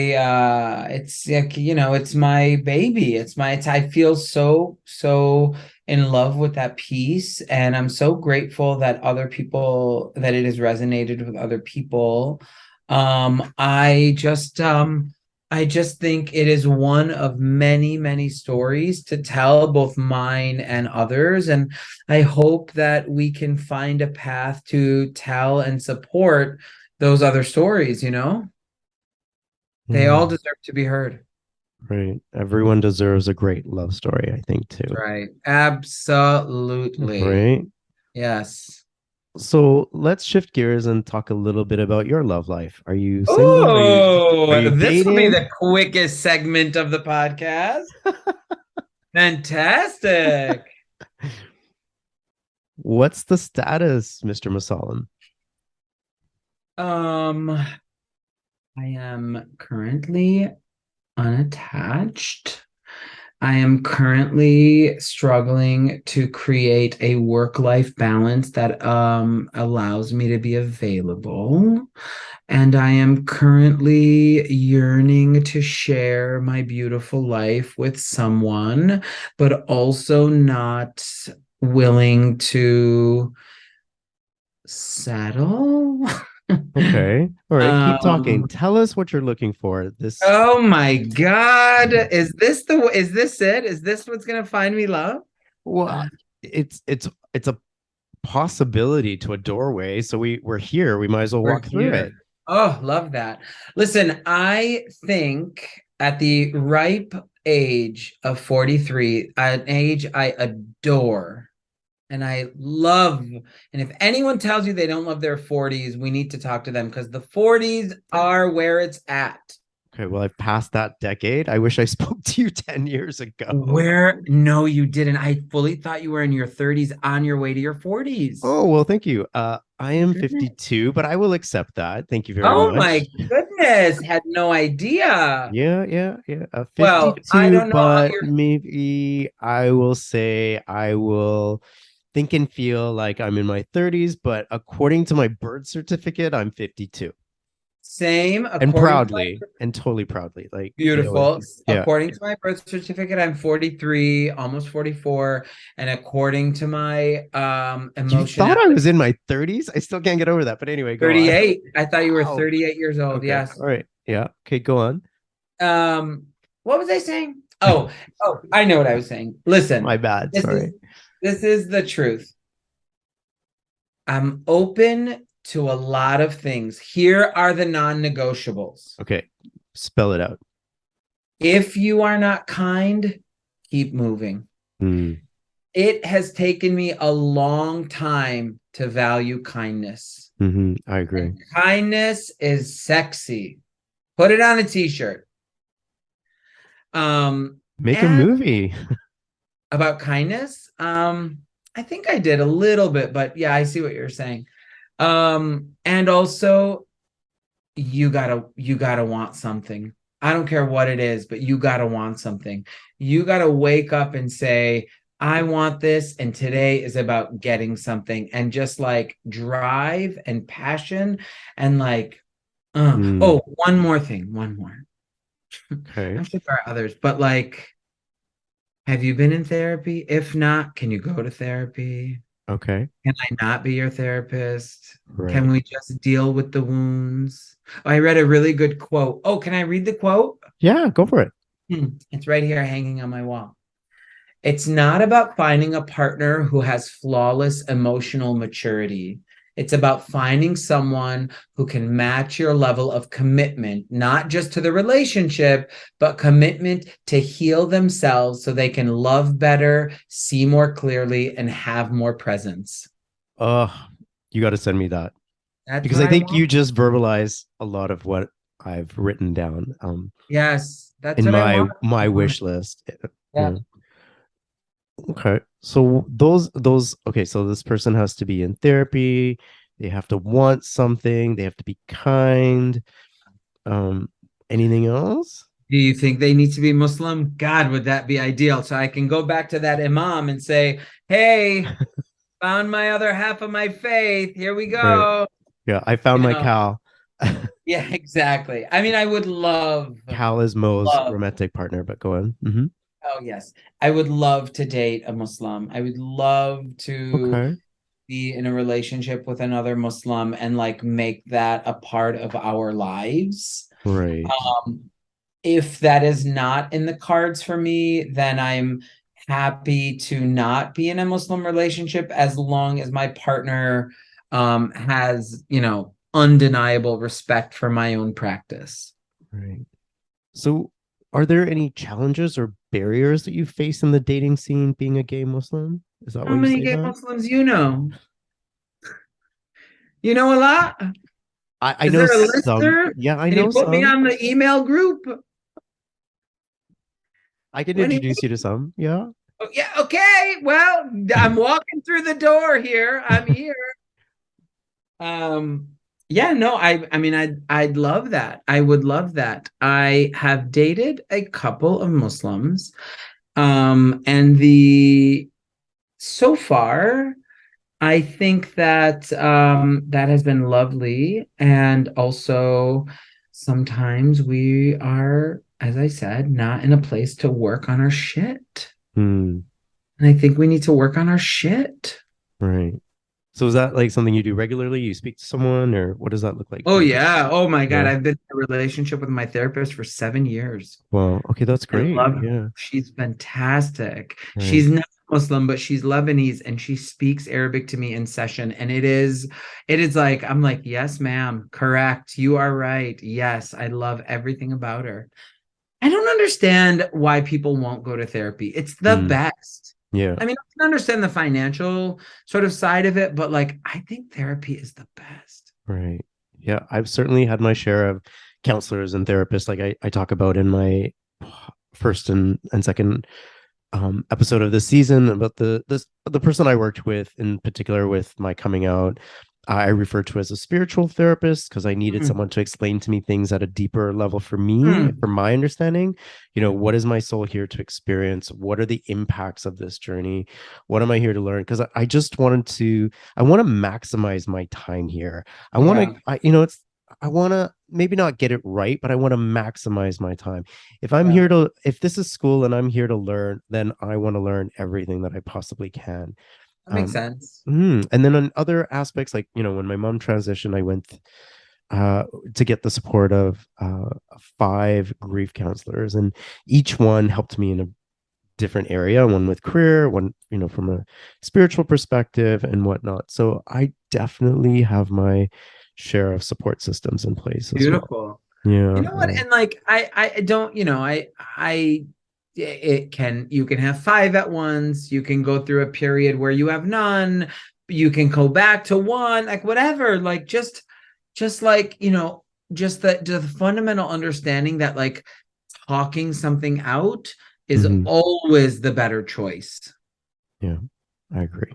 Speaker 2: it's like, it's my baby. I feel so in love with that piece, and I'm so grateful that it has resonated with other people. Um I just um I just think it is one of many, many stories to tell, both mine and others. And I hope that we can find a path to tell and support those other stories. They all
Speaker 1: Mm,
Speaker 2: deserve to be heard.
Speaker 1: right. Everyone deserves a great love story, I think, too.
Speaker 2: Right. Absolutely.
Speaker 1: Right.
Speaker 2: Yes.
Speaker 1: So let's shift gears and talk a little bit about your love life. Are you single? Are
Speaker 2: Oh,
Speaker 1: you
Speaker 2: this will be
Speaker 1: dating?
Speaker 2: the quickest segment of the podcast. Fantastic.
Speaker 1: What's the status, Mr. Mosallam?
Speaker 2: I am currently unattached. I am currently struggling to create a work-life balance that allows me to be available. And I am currently yearning to share my beautiful life with someone, but also not willing to settle.
Speaker 1: Okay. All right. Keep talking.
Speaker 2: Um,
Speaker 1: Tell us what you're looking for. This,
Speaker 2: oh my God. Is this it? Is this what's gonna find me love?
Speaker 1: well, it's a possibility to a doorway. So we're here. We might as well
Speaker 2: We're
Speaker 1: walk through it.
Speaker 2: here. Oh, love that. Listen, I think at the ripe age of 43, an age I adore and I love. And if anyone tells you they don't love their 40s, we need to talk to them because the 40s are where it's at.
Speaker 1: Okay. Well, I've passed that decade. I wish I spoke to you 10 years ago.
Speaker 2: Where? No, you didn't. I fully thought you were in your 30s on your way to your 40s.
Speaker 1: Oh, well, thank you. I
Speaker 2: My
Speaker 1: am
Speaker 2: goodness.
Speaker 1: 52, but I will accept that. Thank you very
Speaker 2: Oh
Speaker 1: much.
Speaker 2: my goodness. Had no idea.
Speaker 1: Yeah.
Speaker 2: Well, I
Speaker 1: 52,
Speaker 2: don't know how
Speaker 1: but
Speaker 2: you're.
Speaker 1: maybe I will say I will think and feel like I'm in my 30s, but according to my birth certificate, I'm 52.
Speaker 2: Same,
Speaker 1: And
Speaker 2: according to my
Speaker 1: proudly, and totally proudly. Like,
Speaker 2: beautiful.
Speaker 1: yeah.
Speaker 2: According to my birth certificate, I'm 43, almost 44. And according to my
Speaker 1: You thought I
Speaker 2: emotionality,
Speaker 1: was in my 30s? I still can't get over that. But anyway, go on.
Speaker 2: 38. I thought you were
Speaker 1: Wow.
Speaker 2: 38 years old.
Speaker 1: Okay.
Speaker 2: Yes.
Speaker 1: All right. Yeah. Okay, go on.
Speaker 2: What was I saying? Oh, I know what I was saying. Listen,
Speaker 1: My bad.
Speaker 2: this is
Speaker 1: Sorry.
Speaker 2: this is the truth. I'm open to a lot of things. Here are the non-negotiables.
Speaker 1: Okay. Spell it out.
Speaker 2: If you are not kind, keep moving.
Speaker 1: Mm,
Speaker 2: It has taken me a long time to value kindness.
Speaker 1: I agree.
Speaker 2: And kindness is sexy. Put it on a t-shirt.
Speaker 1: Make a
Speaker 2: And
Speaker 1: movie.
Speaker 2: about kindness, I think I did a little bit, but yeah, I see what you're saying. And also you gotta want something. I don't care what it is, but you gotta want something. You gotta wake up and say, I want this, and today is about getting something, and just like drive and passion and like
Speaker 1: Mm,
Speaker 2: oh, one more thing, one more.
Speaker 1: okay.
Speaker 2: I'm sure there are others, but like, have you been in therapy? If not, can you go to therapy?
Speaker 1: Okay.
Speaker 2: Can I not be your therapist? Can
Speaker 1: Right.
Speaker 2: we just deal with the wounds? I read a really good quote. Oh, can I read the quote?
Speaker 1: Yeah, go for it.
Speaker 2: It's right here hanging on my wall. It's not about finding a partner who has flawless emotional maturity. It's about finding someone who can match your level of commitment, not just to the relationship, but commitment to heal themselves so they can love better, see more clearly, and have more presence.
Speaker 1: Oh, you got to send me that
Speaker 2: That's
Speaker 1: because
Speaker 2: what
Speaker 1: I
Speaker 2: I
Speaker 1: think
Speaker 2: want.
Speaker 1: you just verbalize a lot of what I've written down
Speaker 2: Yes, that's
Speaker 1: in
Speaker 2: what I want.
Speaker 1: my
Speaker 2: I want it.
Speaker 1: wish list.
Speaker 2: Yeah.
Speaker 1: Yeah. Okay. So those okay, so this person has to be in therapy, they have to want something, they have to be kind. Um Anything else?
Speaker 2: Do you think they need to be Muslim? God, would that be ideal? So I can go back to that imam and say, hey, found my other half of my faith. Here we
Speaker 1: Right.
Speaker 2: go.
Speaker 1: Yeah, I found
Speaker 2: You
Speaker 1: my
Speaker 2: know,
Speaker 1: Cal.
Speaker 2: yeah, exactly. I mean, I would
Speaker 1: Cal is Mo's
Speaker 2: love,
Speaker 1: romantic partner, but go on. Mm-hmm.
Speaker 2: oh, yes. I would love to date a Muslim. I would love to
Speaker 1: Okay.
Speaker 2: be in a relationship with another Muslim and like make that a part of our lives.
Speaker 1: Right.
Speaker 2: Um, if that is not in the cards for me, then I'm happy to not be in a Muslim relationship as long as my partner has, undeniable respect for my own practice.
Speaker 1: Right. So, are there any challenges or barriers that you face in the dating scene being a gay Muslim? Is that
Speaker 2: How
Speaker 1: why you
Speaker 2: many
Speaker 1: say
Speaker 2: gay
Speaker 1: that?
Speaker 2: Muslims you know? You know a lot?
Speaker 1: I
Speaker 2: Is
Speaker 1: know
Speaker 2: there a
Speaker 1: some.
Speaker 2: lister?
Speaker 1: Yeah, I
Speaker 2: Can you
Speaker 1: know
Speaker 2: put me
Speaker 1: some.
Speaker 2: on the email group?
Speaker 1: I can
Speaker 2: When
Speaker 1: introduce you to some. Yeah.
Speaker 2: oh, yeah, okay. Well, I'm walking through the door here. I'm here. Um, yeah, no, I mean I'd love that. I would love that. I have dated a couple of Muslims. And the so far I think that that has been lovely. And also sometimes we are, as I said, not in a place to work on our shit.
Speaker 1: Hmm.
Speaker 2: And I think we need to work on our shit.
Speaker 1: Right. So is that like something you do regularly? You speak to someone, or what does that look like
Speaker 2: Oh
Speaker 1: for you?
Speaker 2: yeah. Oh my God.
Speaker 1: Yeah.
Speaker 2: I've been in a relationship with my therapist for 7 years.
Speaker 1: Well, okay, that's
Speaker 2: I
Speaker 1: great.
Speaker 2: love her.
Speaker 1: Yeah.
Speaker 2: She's fantastic.
Speaker 1: Right.
Speaker 2: She's not Muslim, but she's Lebanese and she speaks Arabic to me in session. And it is like, I'm like, yes, ma'am, correct. You are right. Yes, I love everything about her. I don't understand why people won't go to therapy. It's the
Speaker 1: Hmm.
Speaker 2: best.
Speaker 1: Yeah.
Speaker 2: I mean, I can understand the financial sort of side of it, but like, I think therapy is the best.
Speaker 1: Right. Yeah. I've certainly had my share of counselors and therapists, like I talk about in my first and second episode of this season about the person I worked with in particular with my coming out. I refer to as a spiritual therapist because I needed
Speaker 2: Mm,
Speaker 1: someone to explain to me things at a deeper level for me,
Speaker 2: mm,
Speaker 1: for my understanding. What is my soul here to experience? What are the impacts of this journey? What am I here to learn? Because I just I want to maximize my time here. I want to,
Speaker 2: yeah,
Speaker 1: I want to maybe not get it right, but I want to maximize my time.
Speaker 2: yeah,
Speaker 1: If this is school and I'm here to learn, then I want to learn everything that I possibly can.
Speaker 2: that makes
Speaker 1: Um,
Speaker 2: sense.
Speaker 1: and then on other aspects, like, when my mom transitioned, I went uh, to get the support of five grief counselors, and each one helped me in a different area, one with career, one, from a spiritual perspective and whatnot. So I definitely have my share of support systems in place as well.
Speaker 2: Beautiful. You
Speaker 1: Yeah,
Speaker 2: know what?
Speaker 1: yeah.
Speaker 2: And like I don't, I it can you can have five at once, you can go through a period where you have none, you can go back to one, like whatever, like just like, just the fundamental understanding that like talking something out is
Speaker 1: Hmm.
Speaker 2: always the better choice.
Speaker 1: Yeah, I agree.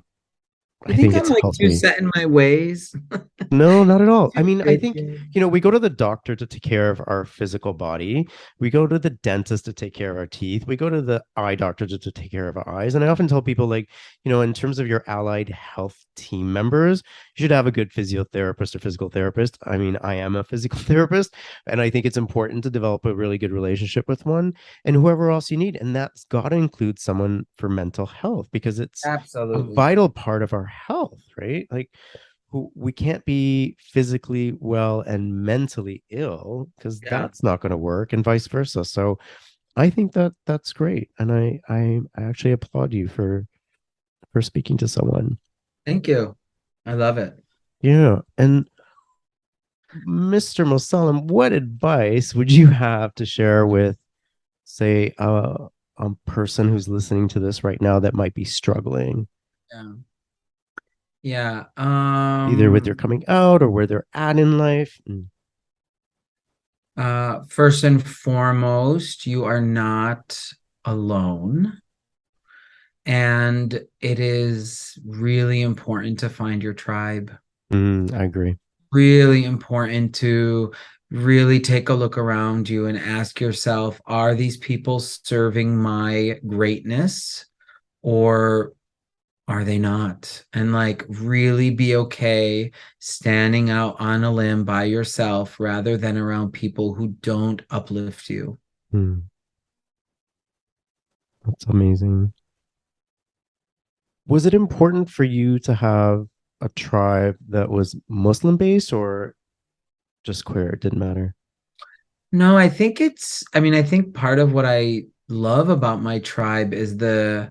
Speaker 2: You
Speaker 1: I
Speaker 2: think
Speaker 1: think
Speaker 2: I'm
Speaker 1: it's
Speaker 2: like too
Speaker 1: healthy.
Speaker 2: set in my ways?
Speaker 1: No, not at all. I
Speaker 2: Too
Speaker 1: mean, I think,
Speaker 2: rigid.
Speaker 1: we go to the doctor to take care of our physical body. We go to the dentist to take care of our teeth. We go to the eye doctor to take care of our eyes. And I often tell people, like, in terms of your allied health team members, you should have a good physiotherapist or physical therapist. I mean, I am a physical therapist, and I think it's important to develop a really good relationship with one and whoever else you need. And that's got to include someone for mental health because it's a
Speaker 2: Absolutely.
Speaker 1: vital part of our health, right? Like, who we can't be physically well and mentally ill because
Speaker 2: Yeah.
Speaker 1: that's not going to work and vice versa. So I think that that's great, and I actually applaud you for speaking to someone.
Speaker 2: Thank you. I love it.
Speaker 1: Yeah. And Mr. Mosallam, what advice would you have to share with, say, a person who's listening to this right now that might be struggling
Speaker 2: Yeah. Yeah.
Speaker 1: either with their coming out or where they're at in life?
Speaker 2: First and foremost, you are not alone. And it is really important to find your tribe.
Speaker 1: I agree.
Speaker 2: Really important to really take a look around you and ask yourself, are these people serving my greatness or are they not? And like really be okay standing out on a limb by yourself rather than around people who don't uplift you.
Speaker 1: Mm, that's amazing. Was it important for you to have a tribe that was Muslim based or just queer? It didn't matter.
Speaker 2: No, I mean, I think part of what I love about my tribe is the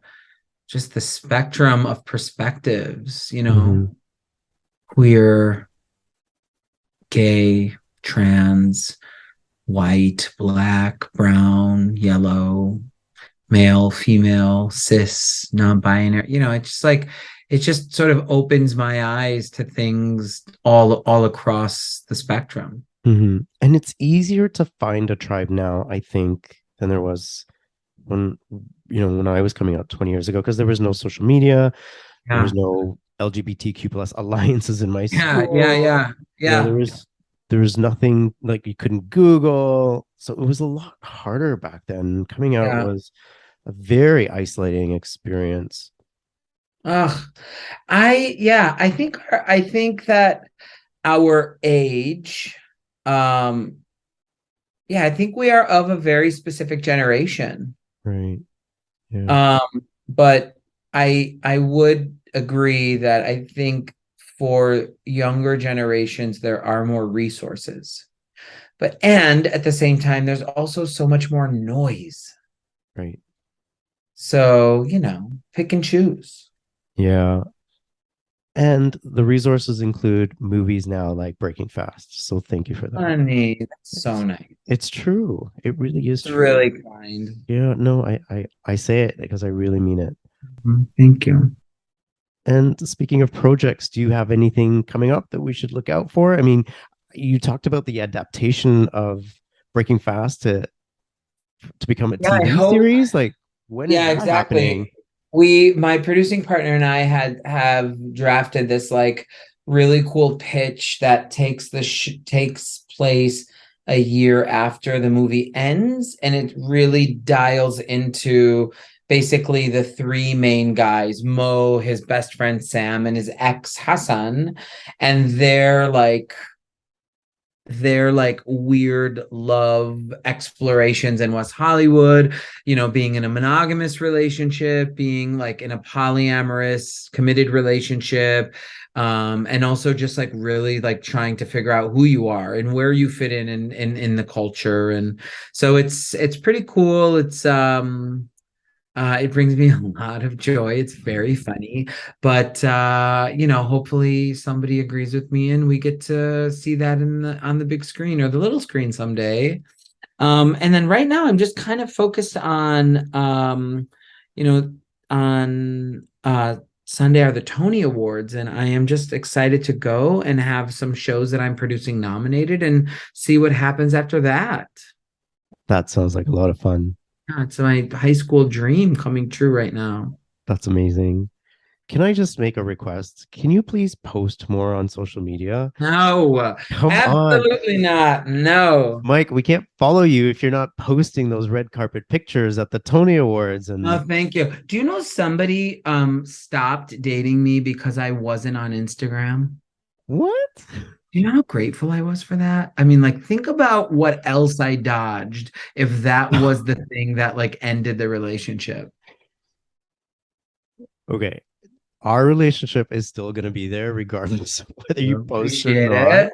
Speaker 2: just the spectrum of perspectives,
Speaker 1: Hmm.
Speaker 2: queer, gay, trans, white, black, brown, yellow, male, female, cis, non-binary. It just sort of opens my eyes to things all across the spectrum.
Speaker 1: And it's easier to find a tribe now, I think, than there was when when I was coming out 20 years ago, because there was no social media, there
Speaker 2: Yeah.
Speaker 1: was no LGBTQ plus alliances in my
Speaker 2: Yeah, yeah,
Speaker 1: school.
Speaker 2: yeah, yeah,
Speaker 1: There was nothing, like you couldn't Google. So it was a lot harder back then. Coming out
Speaker 2: yeah.
Speaker 1: was a very isolating experience.
Speaker 2: Ugh. I think that our age, um, yeah, I think we are of a very specific generation.
Speaker 1: Right. Yeah.
Speaker 2: Um, but I would agree that I think for younger generations there are more resources. And at the same time, there's also so much more noise.
Speaker 1: Right.
Speaker 2: So, pick and choose.
Speaker 1: Yeah. And the resources include movies now like Breaking Fast. So thank you for that.
Speaker 2: Honey, that's so
Speaker 1: It's
Speaker 2: nice.
Speaker 1: it's true. It really is
Speaker 2: It's
Speaker 1: true.
Speaker 2: really kind.
Speaker 1: Yeah, no, I say it because I really mean it.
Speaker 2: Thank you.
Speaker 1: And speaking of projects, do you have anything coming up that we should look out for? I mean, you talked about the adaptation of Breaking Fast to become a
Speaker 2: Yeah, I
Speaker 1: TV
Speaker 2: hope.
Speaker 1: series. Like, when is
Speaker 2: Yeah,
Speaker 1: that happening?
Speaker 2: exactly. My producing partner and I have drafted this like really cool pitch that takes place a year after the movie ends, and it really dials into basically the three main guys, Mo, his best friend Sam, and his ex Hassan, and their weird love explorations in West Hollywood, being in a monogamous relationship, being like in a polyamorous committed relationship, and also just like really like trying to figure out who you are and where you fit in the culture. And so it's pretty cool. It brings me a lot of joy. It's very funny, but hopefully somebody agrees with me and we get to see that on the big screen or the little screen someday. And then right now I'm just kind of focused on you know, on Sunday are the Tony Awards, and I am just excited to go and have some shows that I'm producing nominated and see what happens after that.
Speaker 1: That sounds like a lot of fun.
Speaker 2: Yeah, it's my high school dream coming true right now.
Speaker 1: That's amazing. Can I just make a request? Can you please post more on social media?
Speaker 2: No,
Speaker 1: Come on.
Speaker 2: absolutely not. No.
Speaker 1: Mike, we can't follow you if you're not posting those red carpet pictures at the Tony Awards.
Speaker 2: No,
Speaker 1: And
Speaker 2: thank you. Do you know somebody stopped dating me because I wasn't on Instagram?
Speaker 1: what?
Speaker 2: Do you know how grateful I was for that? I mean, like, think about what else I dodged if that was the thing that like ended the relationship.
Speaker 1: Okay. Our relationship is still going to be there regardless of whether
Speaker 2: I
Speaker 1: you post or
Speaker 2: appreciate
Speaker 1: not.
Speaker 2: it.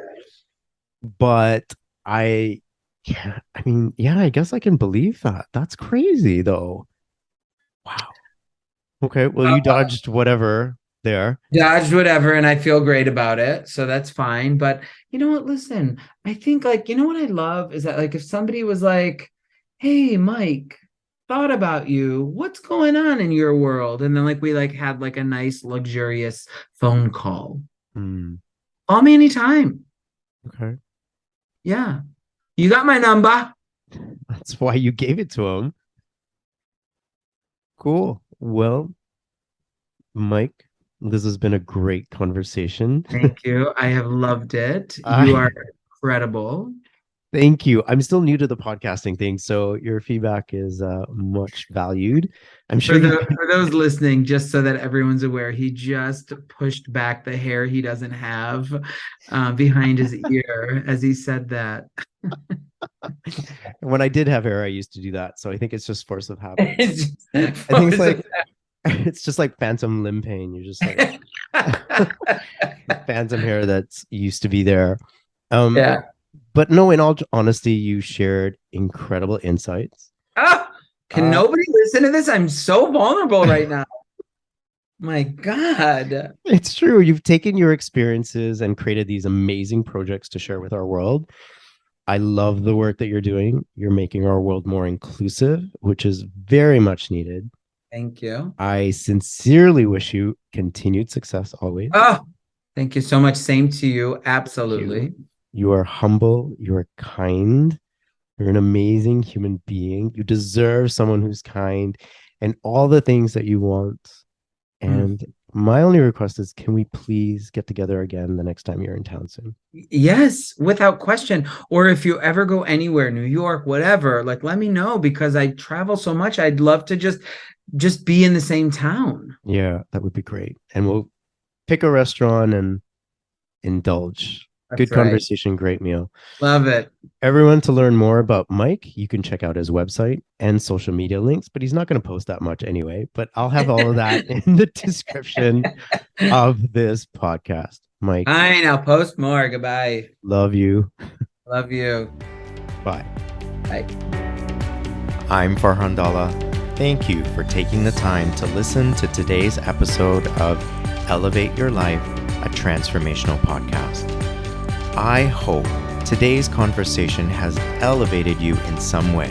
Speaker 1: But I, yeah, I mean, yeah, I guess I can believe that. That's crazy, though. Wow. Okay. Well, you dodged whatever there.
Speaker 2: Dodged whatever, and I feel great about it. So that's fine. But you know what? Listen, I think like, what I love is that like if somebody was like, hey, Mike, thought about you. What's going on in your world? And then like we like had like a nice luxurious phone call.
Speaker 1: Hmm.
Speaker 2: Call me anytime.
Speaker 1: Okay.
Speaker 2: Yeah. You got my number.
Speaker 1: That's why you gave it to him. Cool. Well, Mike, this has been a great conversation.
Speaker 2: Thank you. I have loved it. You
Speaker 1: I
Speaker 2: are incredible.
Speaker 1: Thank you. I'm still new to the podcasting thing, so your feedback is much valued. I'm sure you.
Speaker 2: For those listening, just so that everyone's aware, he just pushed back the hair he doesn't have behind his ear as he said that.
Speaker 1: When I did have hair, I used to do that, so I think it's just force of habit.
Speaker 2: It's
Speaker 1: I think it's
Speaker 2: just
Speaker 1: like it's just like phantom limb pain. You're just like phantom hair that's used to be there. Um,
Speaker 2: yeah.
Speaker 1: but no, in all honesty, you shared incredible insights.
Speaker 2: Oh, can
Speaker 1: Uh,
Speaker 2: nobody listen to this? I'm so vulnerable right now. My God.
Speaker 1: it's true. You've taken your experiences and created these amazing projects to share with our world. I love the work that you're doing. You're making our world more inclusive, which is very much needed.
Speaker 2: Thank you.
Speaker 1: I sincerely wish you continued success always.
Speaker 2: Oh, thank you so much. Same to you.
Speaker 1: Thank you.
Speaker 2: Absolutely.
Speaker 1: You are humble, you are kind, you're an amazing human being. You deserve someone who's kind and all the things that you want.
Speaker 2: Mm.
Speaker 1: And my only request is, can we please get together again the next time you're in town soon?
Speaker 2: Yes, without question. Or if you ever go anywhere, New York, whatever, like let me know because I travel so much. I'd love to just be in the same town.
Speaker 1: Yeah, that would be great. And we'll pick a restaurant and indulge.
Speaker 2: That's
Speaker 1: Good
Speaker 2: right.
Speaker 1: conversation, great meal.
Speaker 2: Love it.
Speaker 1: Everyone, to learn more about Mike, you can check out his website and social media links, but he's not going to post that much anyway. But I'll have all of that in the description of this podcast. Mike,
Speaker 2: Fine, I'll post more. Goodbye.
Speaker 1: love you.
Speaker 2: Love you.
Speaker 1: Bye.
Speaker 2: Bye.
Speaker 1: I'm Farhan Dalla. Thank you for taking the time to listen to today's episode of Elevate Your Life, a transformational podcast. I hope today's conversation has elevated you in some way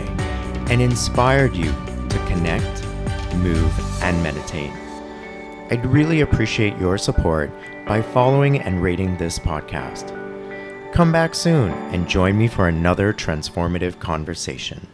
Speaker 1: and inspired you to connect, move, and meditate. I'd really appreciate your support by following and rating this podcast. Come back soon and join me for another transformative conversation.